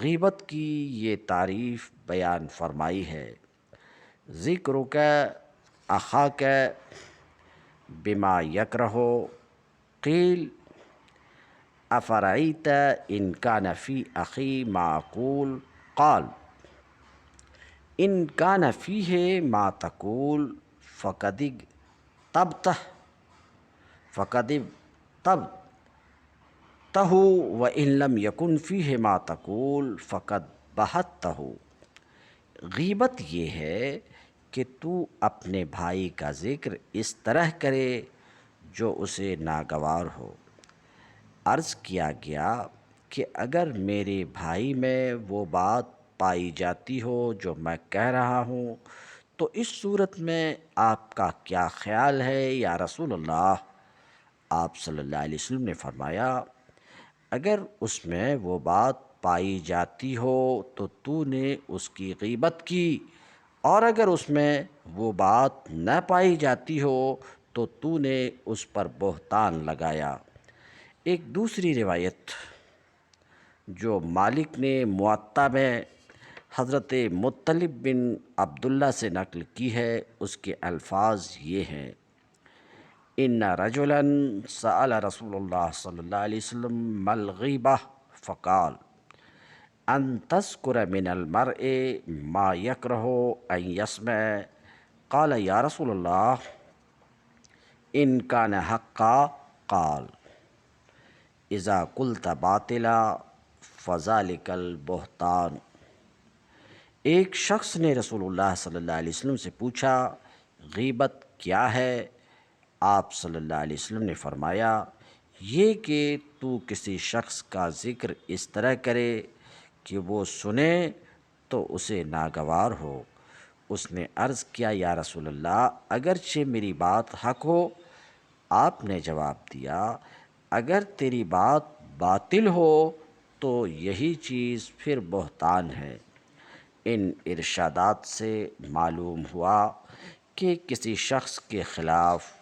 [SPEAKER 1] غیبت کی یہ تعریف بیان فرمائی ہے، ذکرک اخاک بما یکرہ، قیل افرأیت ان کان فی اخی ما اقول، قال ان کان فیہ ما تقول فقد اغتبتہ وان لم یکن فیہ ما تقول فقد بہتہ۔ غیبت یہ ہے کہ تو اپنے بھائی کا ذکر اس طرح کرے جو اسے ناگوار ہو۔ عرض کیا گیا کہ اگر میرے بھائی میں وہ بات پائی جاتی ہو جو میں کہہ رہا ہوں تو اس صورت میں آپ کا کیا خیال ہے یا رسول اللہ؟ آپ صلی اللہ علیہ وسلم نے فرمایا، اگر اس میں وہ بات پائی جاتی ہو تو نے اس کی غیبت کی، اور اگر اس میں وہ بات نہ پائی جاتی ہو تو نے اس پر بہتان لگایا۔ ایک دوسری روایت جو مالک نے موطا میں حضرت مطلب بن عبداللہ سے نقل کی ہے، اس کے الفاظ یہ ہیں، ان رجلا سأل رسول اللہ صلی اللہ علیہ وسلم ما الغیبہ فقال ان تذکر من المرء ما یکرہ ان یسمع، قال یا رسول اللہ ان کان حقا قال اذا قلت باطلا فذلک البہتان۔ ایک شخص نے رسول اللہ صلی اللہ علیہ وسلم سے پوچھا غیبت کیا ہے؟ آپ صلی اللہ علیہ وسلم نے فرمایا یہ کہ تو کسی شخص کا ذکر اس طرح کرے کہ وہ سنے تو اسے ناگوار ہو۔ اس نے عرض کیا یا رسول اللہ اگرچہ میری بات حق ہو؟ آپ نے جواب دیا اگر تیری بات باطل ہو تو یہی چیز پھر بہتان ہے۔ ان ارشادات سے معلوم ہوا کہ کسی شخص کے خلاف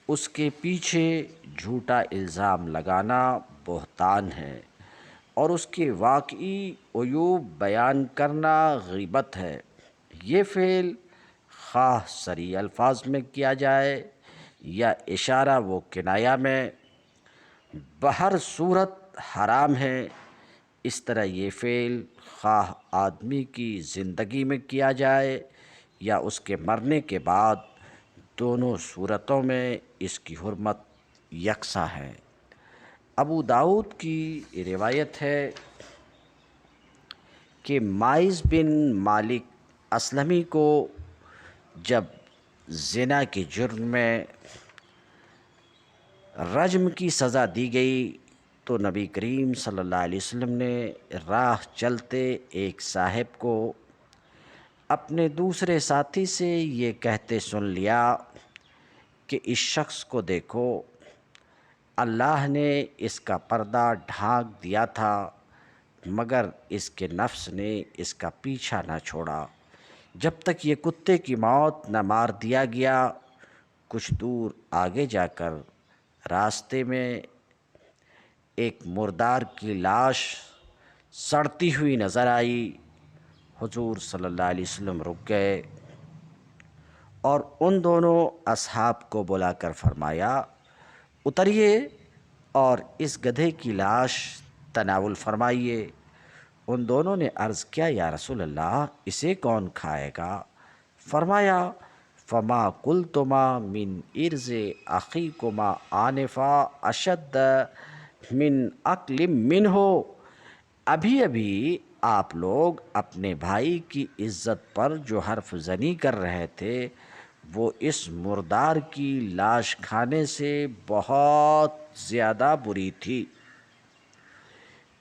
[SPEAKER 1] اس کے پیچھے جھوٹا الزام لگانا بہتان ہے اور اس کے واقعی عیوب بیان کرنا غیبت ہے۔ یہ فعل خواہ صریح الفاظ میں کیا جائے یا اشارہ و کنایہ میں، بہر صورت حرام ہے۔ اس طرح یہ فعل خواہ آدمی کی زندگی میں کیا جائے یا اس کے مرنے کے بعد، دونوں صورتوں میں اس کی حرمت یکساں ہے۔ ابو داؤد کی روایت ہے کہ ماعز بن مالک اسلمی کو جب زنا کے جرم میں رجم کی سزا دی گئی تو نبی کریم صلی اللہ علیہ وسلم نے راہ چلتے ایک صاحب کو اپنے دوسرے ساتھی سے یہ کہتے سن لیا کہ اس شخص کو دیکھو، اللہ نے اس کا پردہ ڈھانک دیا تھا مگر اس کے نفس نے اس کا پیچھا نہ چھوڑا جب تک یہ کتے کی موت نہ مار دیا گیا۔ کچھ دور آگے جا کر راستے میں ایک مردار کی لاش سڑتی ہوئی نظر آئی۔ حضور صلی اللہ علیہ وسلم رک گئے اور ان دونوں اصحاب کو بلا کر فرمایا اتریے اور اس گدھے کی لاش تناول فرمائیے۔ ان دونوں نے عرض کیا یا رسول اللہ اسے کون کھائے گا؟ فرمایا فما قلتما من ارز اخیکما آنفا اشد من اکل منہ۔ ابھی ابھی آپ لوگ اپنے بھائی کی عزت پر جو حرف زنی کر رہے تھے وہ اس مردار کی لاش کھانے سے بہت زیادہ بری تھی۔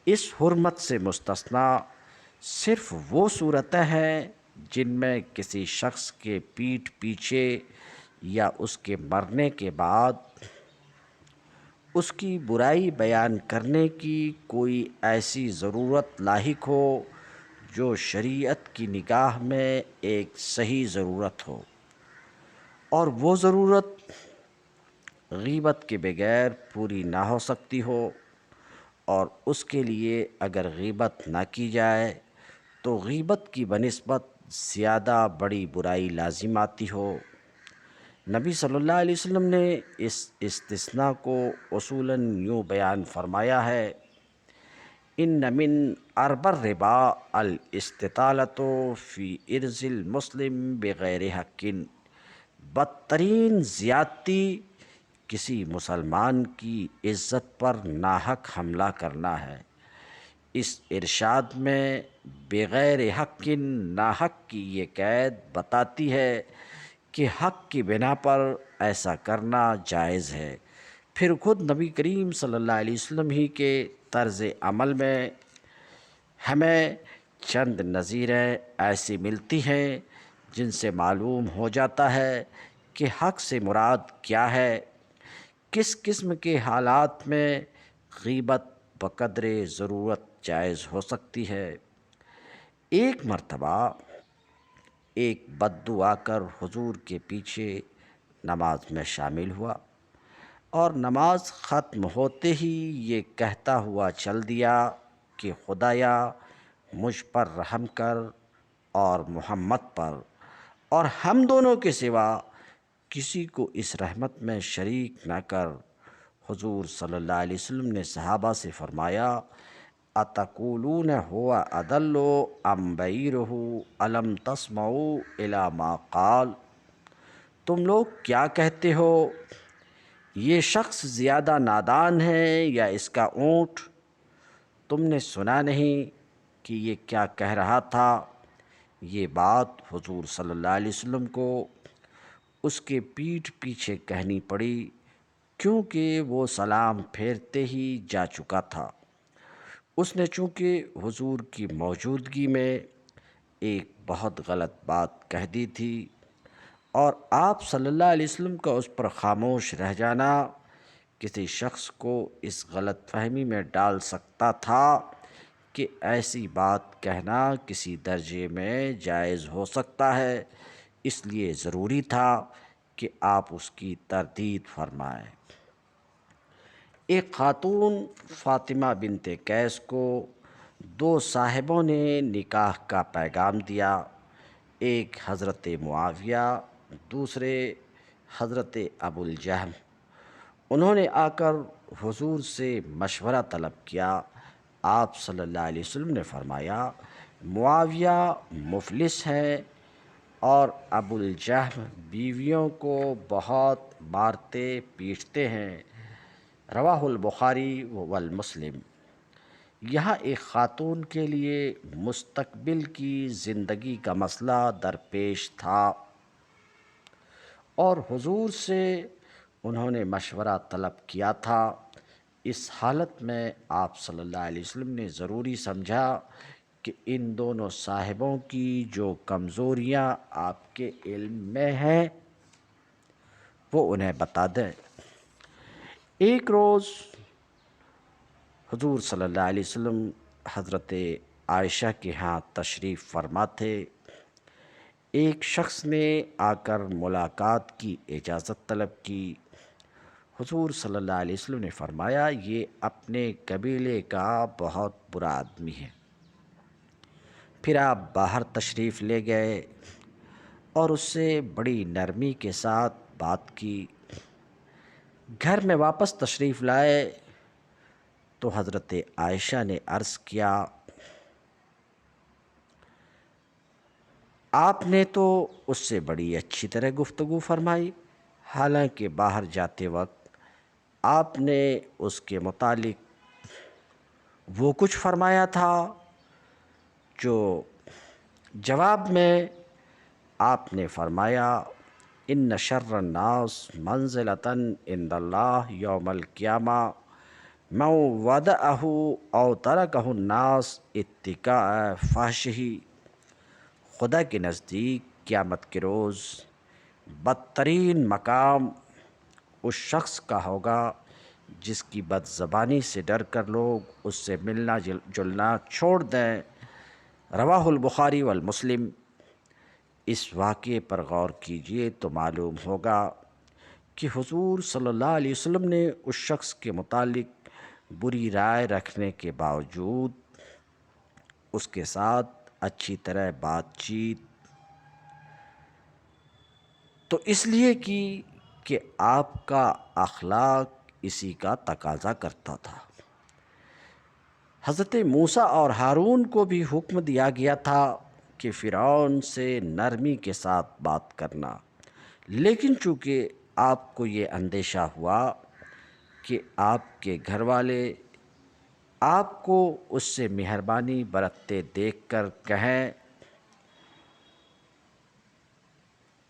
[SPEAKER 1] اس حرمت سے مستثنی صرف وہ صورتیں ہیں جن میں کسی شخص کے پیٹھ پیچھے یا اس کے مرنے کے بعد اس کی برائی بیان کرنے کی کوئی ایسی ضرورت لاحق ہو جو شریعت کی نگاہ میں ایک صحیح ضرورت ہو، اور وہ ضرورت غیبت کے بغیر پوری نہ ہو سکتی ہو، اور اس کے لیے اگر غیبت نہ کی جائے تو غیبت کی بنسبت زیادہ بڑی برائی لازم آتی ہو۔ نبی صلی اللہ علیہ وسلم نے اس استثناء کو اصولاً یوں بیان فرمایا ہے ان من اربر ربا الاستطالۃ فی ارض المسلم بغیر حق۔ بدترین زیادتی کسی مسلمان کی عزت پر ناحق حملہ کرنا ہے۔ اس ارشاد میں بغیر حق ناحق کی یہ قید بتاتی ہے کہ حق کی بنا پر ایسا کرنا جائز ہے۔ پھر خود نبی کریم صلی اللہ علیہ وسلم ہی کے طرز عمل میں ہمیں چند نظیریں ایسی ملتی ہیں جن سے معلوم ہو جاتا ہے کہ حق سے مراد کیا ہے۔ کس قسم کے حالات میں غیبت بقدر ضرورت جائز ہو سکتی ہے؟ ایک مرتبہ ایک بدو آ کر حضور کے پیچھے نماز میں شامل ہوا اور نماز ختم ہوتے ہی یہ کہتا ہوا چل دیا کہ خدایا مجھ پر رحم کر اور محمد پر، اور ہم دونوں کے سوا کسی کو اس رحمت میں شریک نہ کر۔ حضور صلی اللہ علیہ وسلم نے صحابہ سے فرمایا اتقولون هو اضل ام بعیرہ الم تسمعوا الی ما قال۔ تم لوگ کیا کہتے ہو یہ شخص زیادہ نادان ہے یا اس کا اونٹ؟ تم نے سنا نہیں کہ یہ کیا کہہ رہا تھا؟ یہ بات حضور صلی اللہ علیہ وسلم کو اس کے پیٹھ پیچھے کہنی پڑی، کیونکہ وہ سلام پھیرتے ہی جا چکا تھا۔ اس نے چونکہ حضور کی موجودگی میں ایک بہت غلط بات کہہ دی تھی، اور آپ صلی اللہ علیہ وسلم کا اس پر خاموش رہ جانا کسی شخص کو اس غلط فہمی میں ڈال سکتا تھا کہ ایسی بات کہنا کسی درجے میں جائز ہو سکتا ہے، اس لیے ضروری تھا کہ آپ اس کی تردید فرمائیں۔ ایک خاتون فاطمہ بنت قیس کو دو صاحبوں نے نکاح کا پیغام دیا، ایک حضرت معاویہ، دوسرے حضرت ابو الجہم۔ انہوں نے آ کر حضور سے مشورہ طلب کیا۔ آپ صلی اللہ علیہ وسلم نے فرمایا، معاویہ مفلس ہے اور ابو الجہم بیویوں کو بہت مارتے پیٹتے ہیں۔ رواہ البخاری والمسلم۔ یہاں ایک خاتون کے لیے مستقبل کی زندگی کا مسئلہ درپیش تھا اور حضور سے انہوں نے مشورہ طلب کیا تھا۔ اس حالت میں آپ صلی اللہ علیہ وسلم نے ضروری سمجھا کہ ان دونوں صاحبوں کی جو کمزوریاں آپ کے علم میں ہیں وہ انہیں بتا دیں۔ ایک روز حضور صلی اللہ علیہ وسلم حضرت عائشہ کے ہاں تشریف فرما تھے۔ ایک شخص نے آ کر ملاقات کی اجازت طلب کی۔ حضور صلی اللہ علیہ وسلم نے فرمایا، یہ اپنے قبیلے کا بہت برا آدمی ہے۔ پھر آپ باہر تشریف لے گئے اور اس سے بڑی نرمی کے ساتھ بات کی۔ گھر میں واپس تشریف لائے تو حضرت عائشہ نے عرض کیا، آپ نے تو اس سے بڑی اچھی طرح گفتگو فرمائی، حالانکہ باہر جاتے وقت آپ نے اس کے متعلق وہ کچھ فرمایا تھا جو جواب میں آپ نے فرمایا، ان شر الناس منزلۃ عند اللہ یوم القیامہ من وضعہ او ترکہ الناس اتقاء فحشہ۔ خدا کے نزدیک قیامت کے روز بدترین مقام اس شخص کا ہوگا جس کی بد زبانی سے ڈر کر لوگ اس سے ملنا جلنا چھوڑ دیں۔ رواہ البخاری والمسلم۔ اس واقعے پر غور کیجئے تو معلوم ہوگا کہ حضور صلی اللہ علیہ وسلم نے اس شخص کے متعلق بری رائے رکھنے کے باوجود اس کے ساتھ اچھی طرح بات چیت تو اس لیے کی کہ آپ کا اخلاق اسی کا تقاضا کرتا تھا۔ حضرت موسیٰ اور ہارون کو بھی حکم دیا گیا تھا کہ فرعون سے نرمی کے ساتھ بات کرنا، لیکن چونکہ آپ کو یہ اندیشہ ہوا کہ آپ کے گھر والے آپ کو اس سے مہربانی برتتے دیکھ کر کہیں،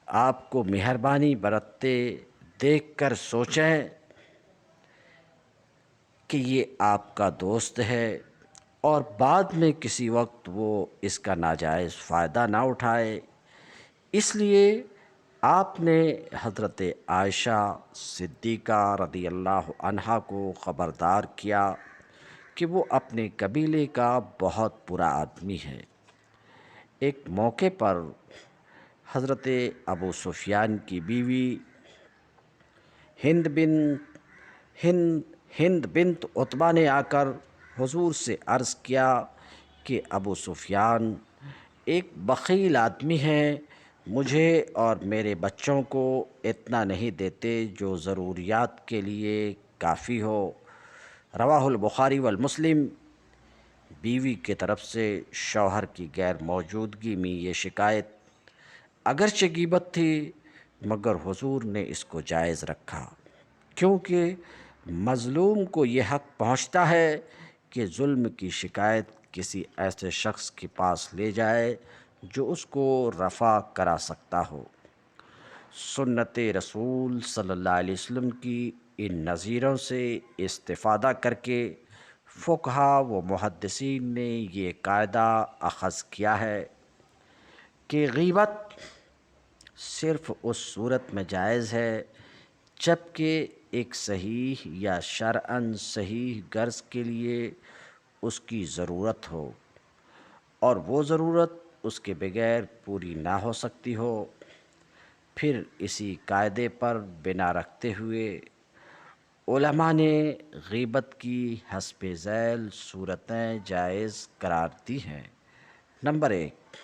[SPEAKER 1] آپ کو مہربانی برتتے دیکھ کر سوچیں کہ یہ آپ کا دوست ہے اور بعد میں کسی وقت وہ اس کا ناجائز فائدہ نہ اٹھائے، اس لیے آپ نے حضرت عائشہ صدیقہ رضی اللہ عنہا کو خبردار کیا کہ وہ اپنے قبیلے کا بہت برا آدمی ہے۔ ایک موقع پر حضرت ابو سفیان کی بیوی ہند بنت عتبہ نے آ کر حضور سے عرض کیا کہ ابو سفیان ایک بخیل آدمی ہیں، مجھے اور میرے بچوں کو اتنا نہیں دیتے جو ضروریات کے لیے کافی ہو۔ رواہ البخاری والمسلم۔ بیوی کی طرف سے شوہر کی غیر موجودگی میں یہ شکایت اگرچہ غیبت تھی مگر حضور نے اس کو جائز رکھا، کیونکہ مظلوم کو یہ حق پہنچتا ہے کہ ظلم کی شکایت کسی ایسے شخص کے پاس لے جائے جو اس کو رفع کرا سکتا ہو۔ سنت رسول صلی اللہ علیہ وسلم کی ان نظیروں سے استفادہ کر کے فقہا و محدثین نے یہ قاعدہ اخذ کیا ہے کہ غیبت صرف اس صورت میں جائز ہے جب کہ ایک صحیح یا شرعاً صحیح غرض کے لیے اس کی ضرورت ہو اور وہ ضرورت اس کے بغیر پوری نہ ہو سکتی ہو۔ پھر اسی قاعدے پر بنا رکھتے ہوئے علماء نے غیبت کی حسب ذیل صورتیں جائز قرار دی ہیں۔ نمبر 1،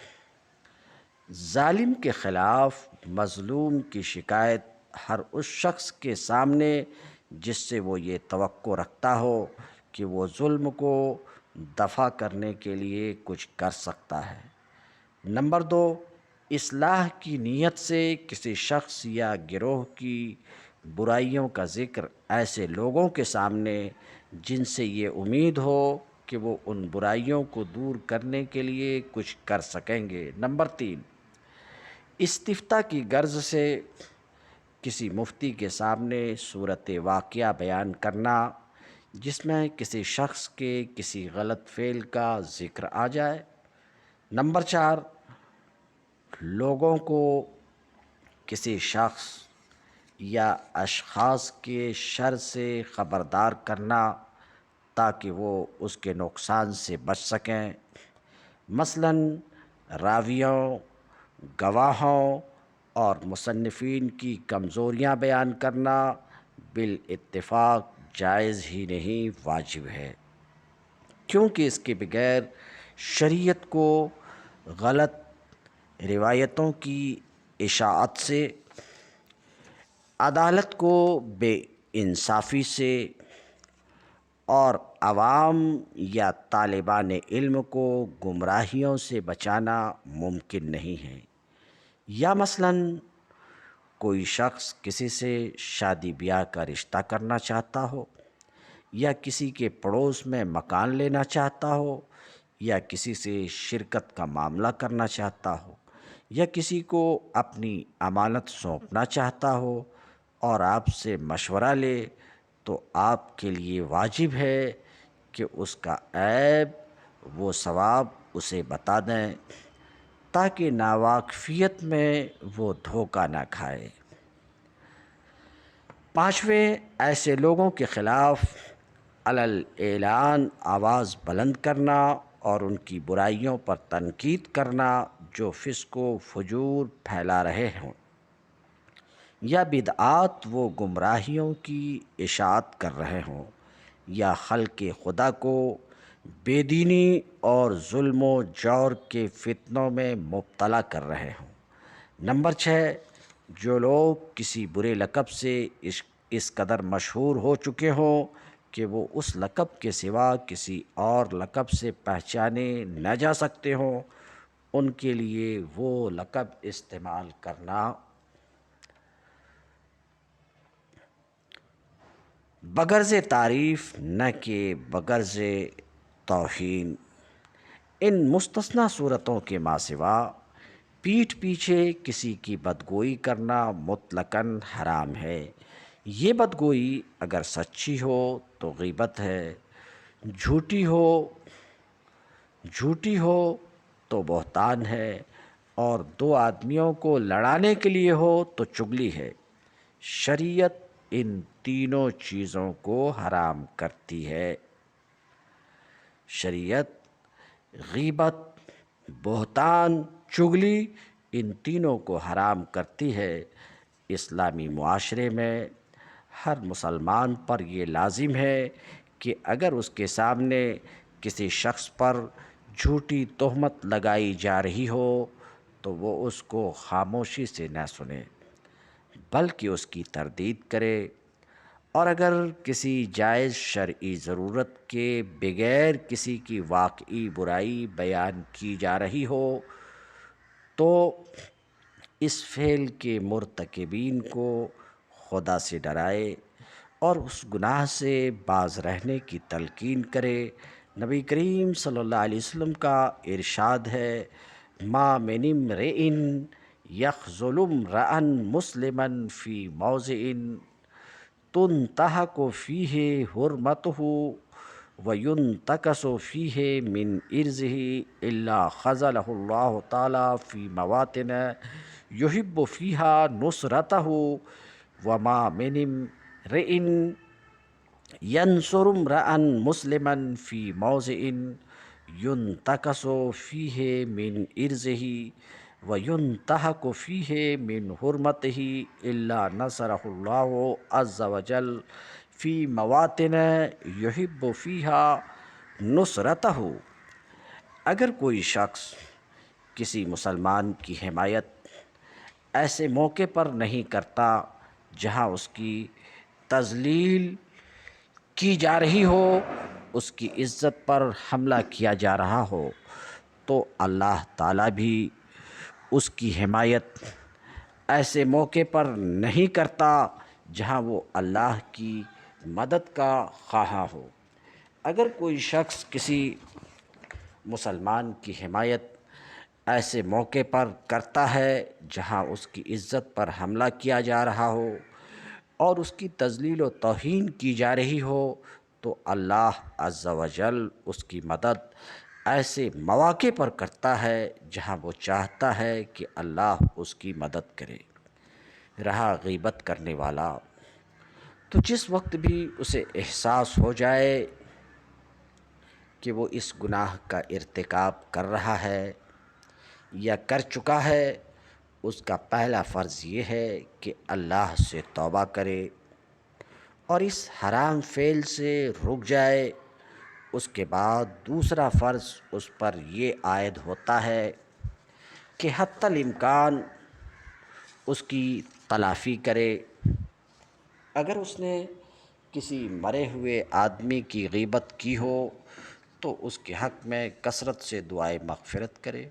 [SPEAKER 1] ظالم کے خلاف مظلوم کی شکایت ہر اس شخص کے سامنے جس سے وہ یہ توقع رکھتا ہو کہ وہ ظلم کو دفع کرنے کے لیے کچھ کر سکتا ہے۔ نمبر 2، اصلاح کی نیت سے کسی شخص یا گروہ کی برائیوں کا ذکر ایسے لوگوں کے سامنے جن سے یہ امید ہو کہ وہ ان برائیوں کو دور کرنے کے لیے کچھ کر سکیں گے۔ نمبر 3، استفتاء کی غرض سے کسی مفتی کے سامنے صورت واقعہ بیان کرنا جس میں کسی شخص کے کسی غلط فعل کا ذکر آ جائے۔ نمبر 4، لوگوں کو کسی شخص یا اشخاص کے شر سے خبردار کرنا تاکہ وہ اس کے نقصان سے بچ سکیں، مثلاً راویوں، گواہوں اور مصنفین کی کمزوریاں بیان کرنا بالاتفاق جائز ہی نہیں واجب ہے، کیونکہ اس کے بغیر شریعت کو غلط روایتوں کی اشاعت سے، عدالت کو بے انصافی سے اور عوام یا طالبان علم کو گمراہیوں سے بچانا ممکن نہیں ہے۔ یا مثلاً کوئی شخص کسی سے شادی بیاہ کا رشتہ کرنا چاہتا ہو، یا کسی کے پڑوس میں مکان لینا چاہتا ہو، یا کسی سے شرکت کا معاملہ کرنا چاہتا ہو، یا کسی کو اپنی امانت سونپنا چاہتا ہو اور آپ سے مشورہ لے، تو آپ کے لیے واجب ہے کہ اس کا عیب و ثواب اسے بتا دیں تاکہ ناواقفیت میں وہ دھوکہ نہ کھائے۔ 5ویں، ایسے لوگوں کے خلاف علی الاعلان آواز بلند کرنا اور ان کی برائیوں پر تنقید کرنا جو فسق و فجور پھیلا رہے ہوں یا بدعات و گمراہیوں کی اشاعت کر رہے ہوں، یا خلق خدا کو بے دینی اور ظلم و جور کے فتنوں میں مبتلا کر رہے ہوں۔ نمبر 6، جو لوگ کسی برے لقب سے اس قدر مشہور ہو چکے ہوں کہ وہ اس لقب کے سوا کسی اور لقب سے پہچانے نہ جا سکتے ہوں، ان کے لیے وہ لقب استعمال کرنا بغرض تعریف نہ کہ بغرض توہین۔ ان مستثنی صورتوں کے ماں سوا پیٹھ پیچھے کسی کی بدگوئی کرنا مطلقاً حرام ہے۔ یہ بدگوئی اگر سچی ہو تو غیبت ہے، جھوٹی ہو تو بہتان ہے، اور 2 آدمیوں کو لڑانے کے لیے ہو تو چغلی ہے۔ شریعت ان تینوں چیزوں کو حرام کرتی ہے۔ شریعت غیبت، بہتان، چغلی ان تینوں کو حرام کرتی ہے۔ اسلامی معاشرے میں ہر مسلمان پر یہ لازم ہے کہ اگر اس کے سامنے کسی شخص پر جھوٹی تہمت لگائی جا رہی ہو تو وہ اس کو خاموشی سے نہ سنے بلکہ اس کی تردید کرے، اور اگر کسی جائز شرعی ضرورت کے بغیر کسی کی واقعی برائی بیان کی جا رہی ہو تو اس فعل کے مرتکبین کو خدا سے ڈرائے اور اس گناہ سے باز رہنے کی تلقین کرے۔ نبی کریم صلی اللہ علیہ وسلم کا ارشاد ہے، ما من امرئ یخذل امرأ مسلما فی موضع تنتہک فیہ حرمتہ وینتکس فیہ من عرضہ الا خذلہ اللہ تعالی فی مواطن یحب فیہا نصرتہ وما من امرئ ینصر امرأ مسلما فی موضع ینتکس فیہ من عرضہ وینتہک فیہ من حرمتہ الا نصرہ اللہ عز وجل فی مواطن یحب فیہا نصرتہ۔ اگر کوئی شخص کسی مسلمان کی حمایت ایسے موقع پر نہیں کرتا جہاں اس کی تذلیل کی جا رہی ہو، اس کی عزت پر حملہ کیا جا رہا ہو، تو اللہ تعالیٰ بھی اس کی حمایت ایسے موقع پر نہیں کرتا جہاں وہ اللہ کی مدد کا خواہاں ہو۔ اگر کوئی شخص کسی مسلمان کی حمایت ایسے موقع پر کرتا ہے جہاں اس کی عزت پر حملہ کیا جا رہا ہو اور اس کی تذلیل و توہین کی جا رہی ہو، تو اللہ عز و جل اس کی مدد ایسے مواقع پر کرتا ہے جہاں وہ چاہتا ہے کہ اللہ اس کی مدد کرے۔ رہا غیبت کرنے والا، تو جس وقت بھی اسے احساس ہو جائے کہ وہ اس گناہ کا ارتکاب کر رہا ہے یا کر چکا ہے، اس کا پہلا فرض یہ ہے کہ اللہ سے توبہ کرے اور اس حرام فعل سے رک جائے۔ اس کے بعد دوسرا فرض اس پر یہ عائد ہوتا ہے کہ حتی الامکان اس کی تلافی کرے۔ اگر اس نے کسی مرے ہوئے آدمی کی غیبت کی ہو تو اس کے حق میں کثرت سے دعائے مغفرت کرے۔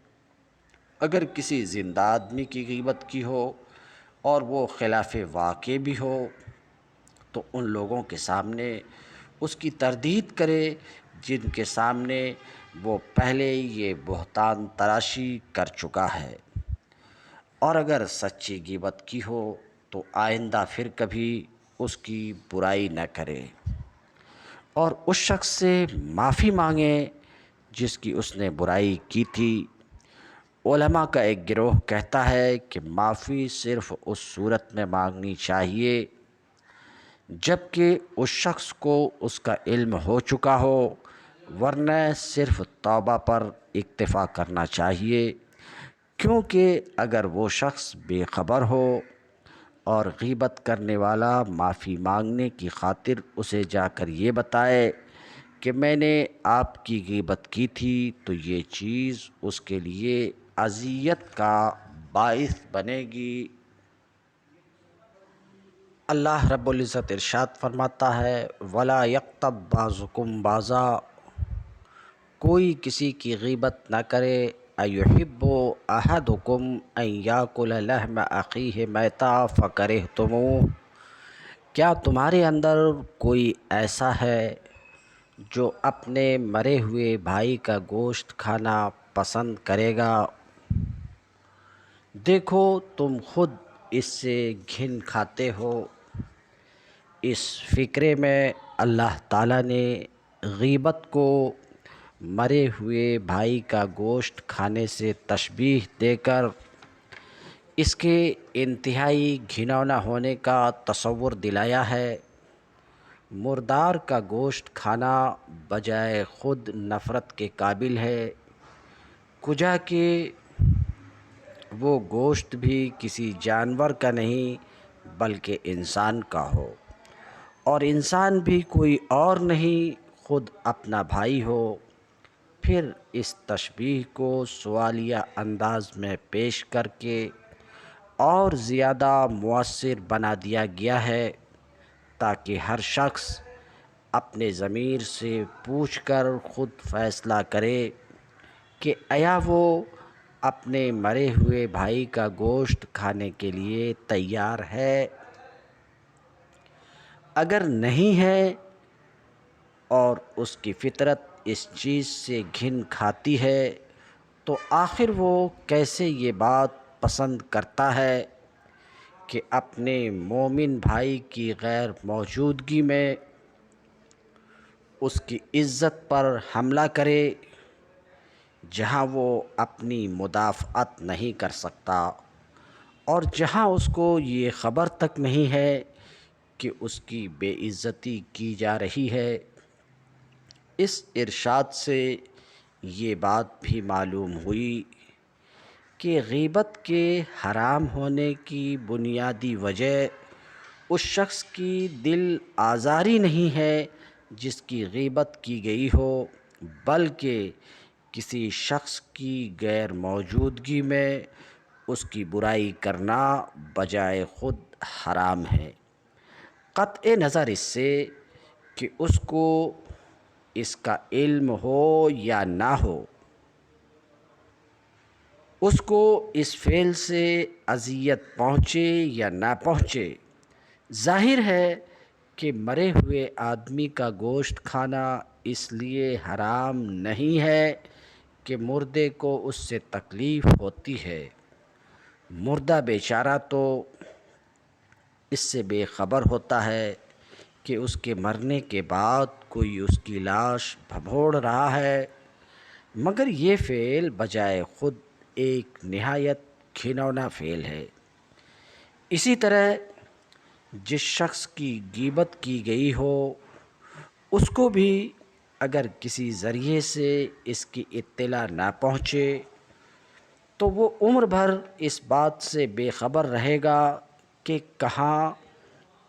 [SPEAKER 1] اگر کسی زندہ آدمی کی غیبت کی ہو اور وہ خلاف واقع بھی ہو تو ان لوگوں کے سامنے اس کی تردید کرے جن کے سامنے وہ پہلے یہ بہتان تراشی کر چکا ہے۔ اور اگر سچی غیبت کی ہو تو آئندہ پھر کبھی اس کی برائی نہ کرے اور اس شخص سے معافی مانگے جس کی اس نے برائی کی تھی۔ علماء کا ایک گروہ کہتا ہے کہ معافی صرف اس صورت میں مانگنی چاہیے جبکہ اس شخص کو اس کا علم ہو چکا ہو، ورنہ صرف توبہ پر اکتفا کرنا چاہیے، کیونکہ اگر وہ شخص بے خبر ہو اور غیبت کرنے والا معافی مانگنے کی خاطر اسے جا کر یہ بتائے کہ میں نے آپ کی غیبت کی تھی، تو یہ چیز اس کے لیے اذیت کا باعث بنے گی۔ اللہ رب العزت ارشاد فرماتا ہے، وَلَا يَغْتَبْ بَعْضُكُمْ بَعْضًا، کوئی کسی کی غیبت نہ کرے۔ أَيُحِبُّ أَحَدُكُمْ أَن يَأْكُلَ لَحْمَ أَخِيهِ مَيْتًا فَكَرِهْتُمُوهُ، کیا تمہارے اندر کوئی ایسا ہے جو اپنے مرے ہوئے بھائی کا گوشت کھانا پسند کرے گا؟ دیکھو تم خود اس سے گھن کھاتے ہو۔ اس فقرے میں اللہ تعالیٰ نے غیبت کو مرے ہوئے بھائی کا گوشت کھانے سے تشبیہ دے کر اس کے انتہائی گھناؤنا ہونے کا تصور دلایا ہے۔ مردار کا گوشت کھانا بجائے خود نفرت کے قابل ہے، کجا کہ وہ گوشت بھی کسی جانور کا نہیں بلکہ انسان کا ہو، اور انسان بھی کوئی اور نہیں خود اپنا بھائی ہو۔ پھر اس تشبیہ کو سوالیہ انداز میں پیش کر کے اور زیادہ مؤثر بنا دیا گیا ہے تاکہ ہر شخص اپنے ضمیر سے پوچھ کر خود فیصلہ کرے کہ آیا وہ اپنے مرے ہوئے بھائی کا گوشت کھانے کے لیے تیار ہے۔ اگر نہیں ہے اور اس کی فطرت اس چیز سے گھن کھاتی ہے تو آخر وہ کیسے یہ بات پسند کرتا ہے کہ اپنے مومن بھائی کی غیر موجودگی میں اس کی عزت پر حملہ کرے جہاں وہ اپنی مدافعت نہیں کر سکتا، اور جہاں اس کو یہ خبر تک نہیں ہے کہ اس کی بے عزتی کی جا رہی ہے۔ اس ارشاد سے یہ بات بھی معلوم ہوئی کہ غیبت کے حرام ہونے کی بنیادی وجہ اس شخص کی دل آزاری نہیں ہے جس کی غیبت کی گئی ہو، بلکہ کسی شخص کی غیر موجودگی میں اس کی برائی کرنا بجائے خود حرام ہے، قطع نظر اس سے کہ اس کو اس کا علم ہو یا نہ ہو۔ اس کو اس فعل سے اذیت پہنچے یا نہ پہنچے۔ ظاہر ہے کہ مرے ہوئے آدمی کا گوشت کھانا اس لیے حرام نہیں ہے کہ مردے کو اس سے تکلیف ہوتی ہے، مردہ بیچارہ تو اس سے بے خبر ہوتا ہے کہ اس کے مرنے کے بعد کوئی اس کی لاش بھگوڑ رہا ہے، مگر یہ فعل بجائے خود ایک نہایت گھناؤنا فعل ہے۔ اسی طرح جس شخص کی غیبت کی گئی ہو اس کو بھی اگر کسی ذریعے سے اس کی اطلاع نہ پہنچے تو وہ عمر بھر اس بات سے بے خبر رہے گا کہ کہاں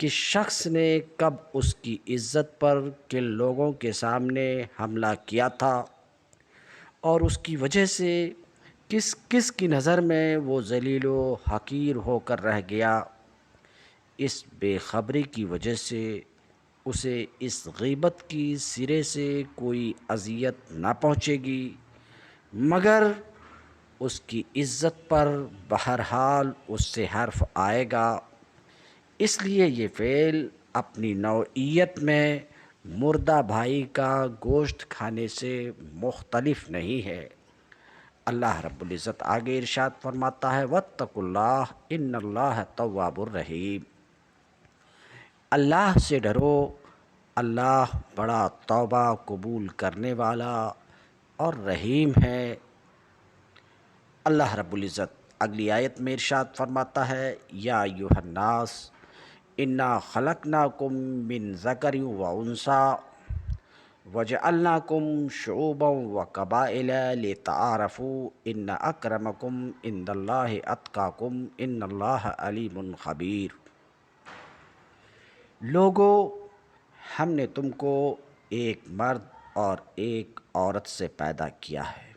[SPEAKER 1] کس شخص نے کب اس کی عزت پر کن لوگوں کے سامنے حملہ کیا تھا، اور اس کی وجہ سے کس کس کی نظر میں وہ ذلیل و حقیر ہو کر رہ گیا۔ اس بے خبری کی وجہ سے اسے اس غیبت کی سرے سے کوئی اذیت نہ پہنچے گی، مگر اس کی عزت پر بہرحال اس سے حرف آئے گا۔ اس لیے یہ فعل اپنی نوعیت میں مردہ بھائی کا گوشت کھانے سے مختلف نہیں ہے۔ اللہ رب العزت آگے ارشاد فرماتا ہے وَاتَّقُوا اللَّهَ إِنَّ اللَّهَ تَوَّابٌ رَحِيمٌ۔ اللہ سے ڈرو، اللہ بڑا توبہ قبول کرنے والا اور رحیم ہے۔ اللہ رب العزت اگلی آیت میں ارشاد فرماتا ہے یا ایھا الناس انا خلقناکم من ذکر و انثی وجعلناکم شعوبا وقبائل لتعارفوا ان اکرمکم عند اللہ اتقاکم ان اللہ علیم خبیر۔ لوگو، ہم نے تم کو ایک مرد اور ایک عورت سے پیدا کیا ہے۔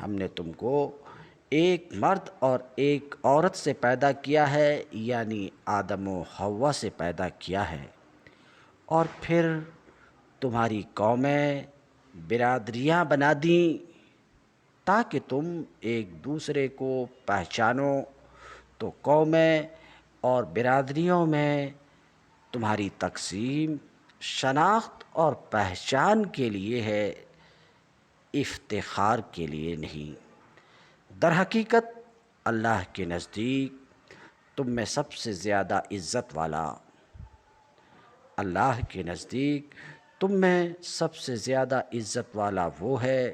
[SPEAKER 1] ہم نے تم کو ایک مرد اور ایک عورت سے پیدا کیا ہے، یعنی آدم و حوا سے پیدا کیا ہے، اور پھر تمہاری قومیں برادریاں بنا دیں تاکہ تم ایک دوسرے کو پہچانو۔ تو قومیں اور برادریوں میں تمہاری تقسیم شناخت اور پہچان کے لیے ہے، افتخار کے لیے نہیں۔ در حقیقت اللہ کے نزدیک تم میں سب سے زیادہ عزت والا، اللہ کے نزدیک تم میں سب سے زیادہ عزت والا وہ ہے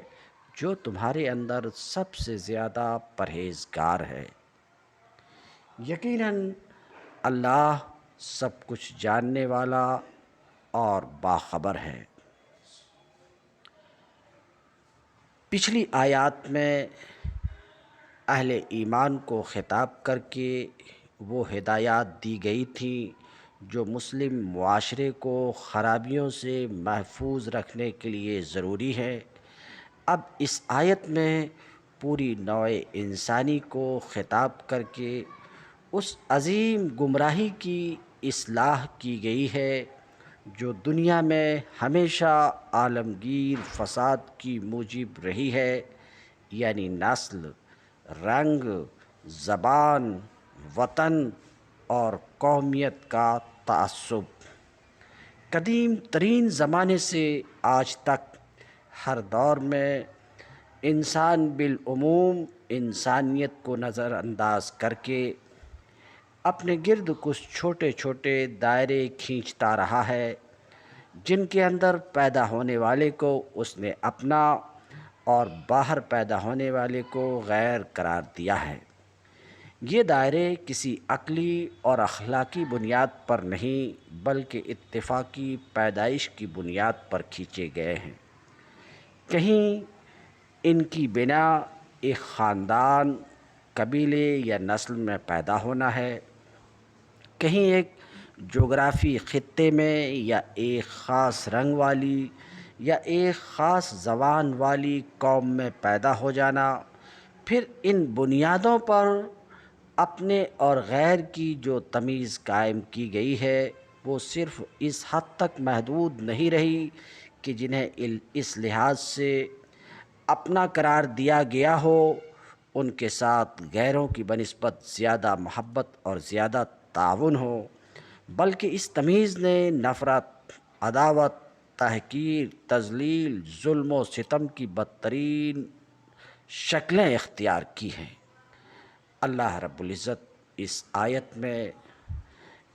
[SPEAKER 1] جو تمہارے اندر سب سے زیادہ پرہیزگار ہے۔ یقیناً اللہ سب کچھ جاننے والا اور باخبر ہے۔ پچھلی آیات میں اہل ایمان کو خطاب کر کے وہ ہدایات دی گئی تھیں جو مسلم معاشرے کو خرابیوں سے محفوظ رکھنے کے لیے ضروری ہے۔ اب اس آیت میں پوری نوع انسانی کو خطاب کر کے اس عظیم گمراہی کی اصلاح کی گئی ہے جو دنیا میں ہمیشہ عالمگیر فساد کی موجب رہی ہے، یعنی نسل، رنگ، زبان، وطن اور قومیت کا تعصب قدیم ترین زمانے سے آج تک ہر دور میں انسان بالعموم انسانیت کو نظر انداز کر کے اپنے گرد کچھ چھوٹے چھوٹے دائرے کھینچتا رہا ہے، جن کے اندر پیدا ہونے والے کو اس نے اپنا اور باہر پیدا ہونے والے کو غیر قرار دیا ہے۔ یہ دائرے کسی عقلی اور اخلاقی بنیاد پر نہیں بلکہ اتفاقی پیدائش کی بنیاد پر کھینچے گئے ہیں۔ کہیں ان کی بنا ایک خاندان، قبیلے یا نسل میں پیدا ہونا ہے، کہیں ایک جغرافی خطے میں یا ایک خاص رنگ والی یا ایک خاص زبان والی قوم میں پیدا ہو جانا، پھر ان بنیادوں پر اپنے اور غیر کی جو تمیز قائم کی گئی ہے وہ صرف اس حد تک محدود نہیں رہی کہ جنہیں اس لحاظ سے اپنا قرار دیا گیا ہو ان کے ساتھ غیروں کی بنسبت زیادہ محبت اور زیادہ تعاون ہو، بلکہ اس تمیز نے نفرت، عداوت، تحقیر، تذلیل، ظلم و ستم کی بدترین شکلیں اختیار کی ہیں۔ اللہ رب العزت اس آیت میں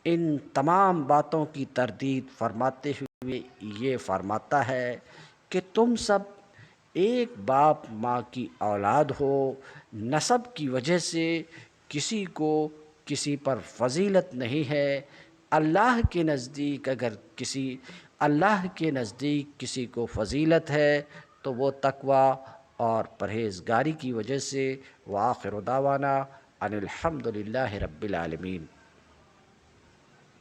[SPEAKER 1] ان تمام باتوں کی تردید فرماتے ہوئے یہ فرماتا ہے کہ تم سب ایک باپ ماں کی اولاد ہو، نسب کی وجہ سے کسی کو کسی پر فضیلت نہیں ہے۔ اللہ کے نزدیک کسی کو فضیلت ہے تو وہ تقویٰ اور پرہیزگاری کی وجہ سے۔ وآخر دعوانا ان الحمد للہ رب العالمین۔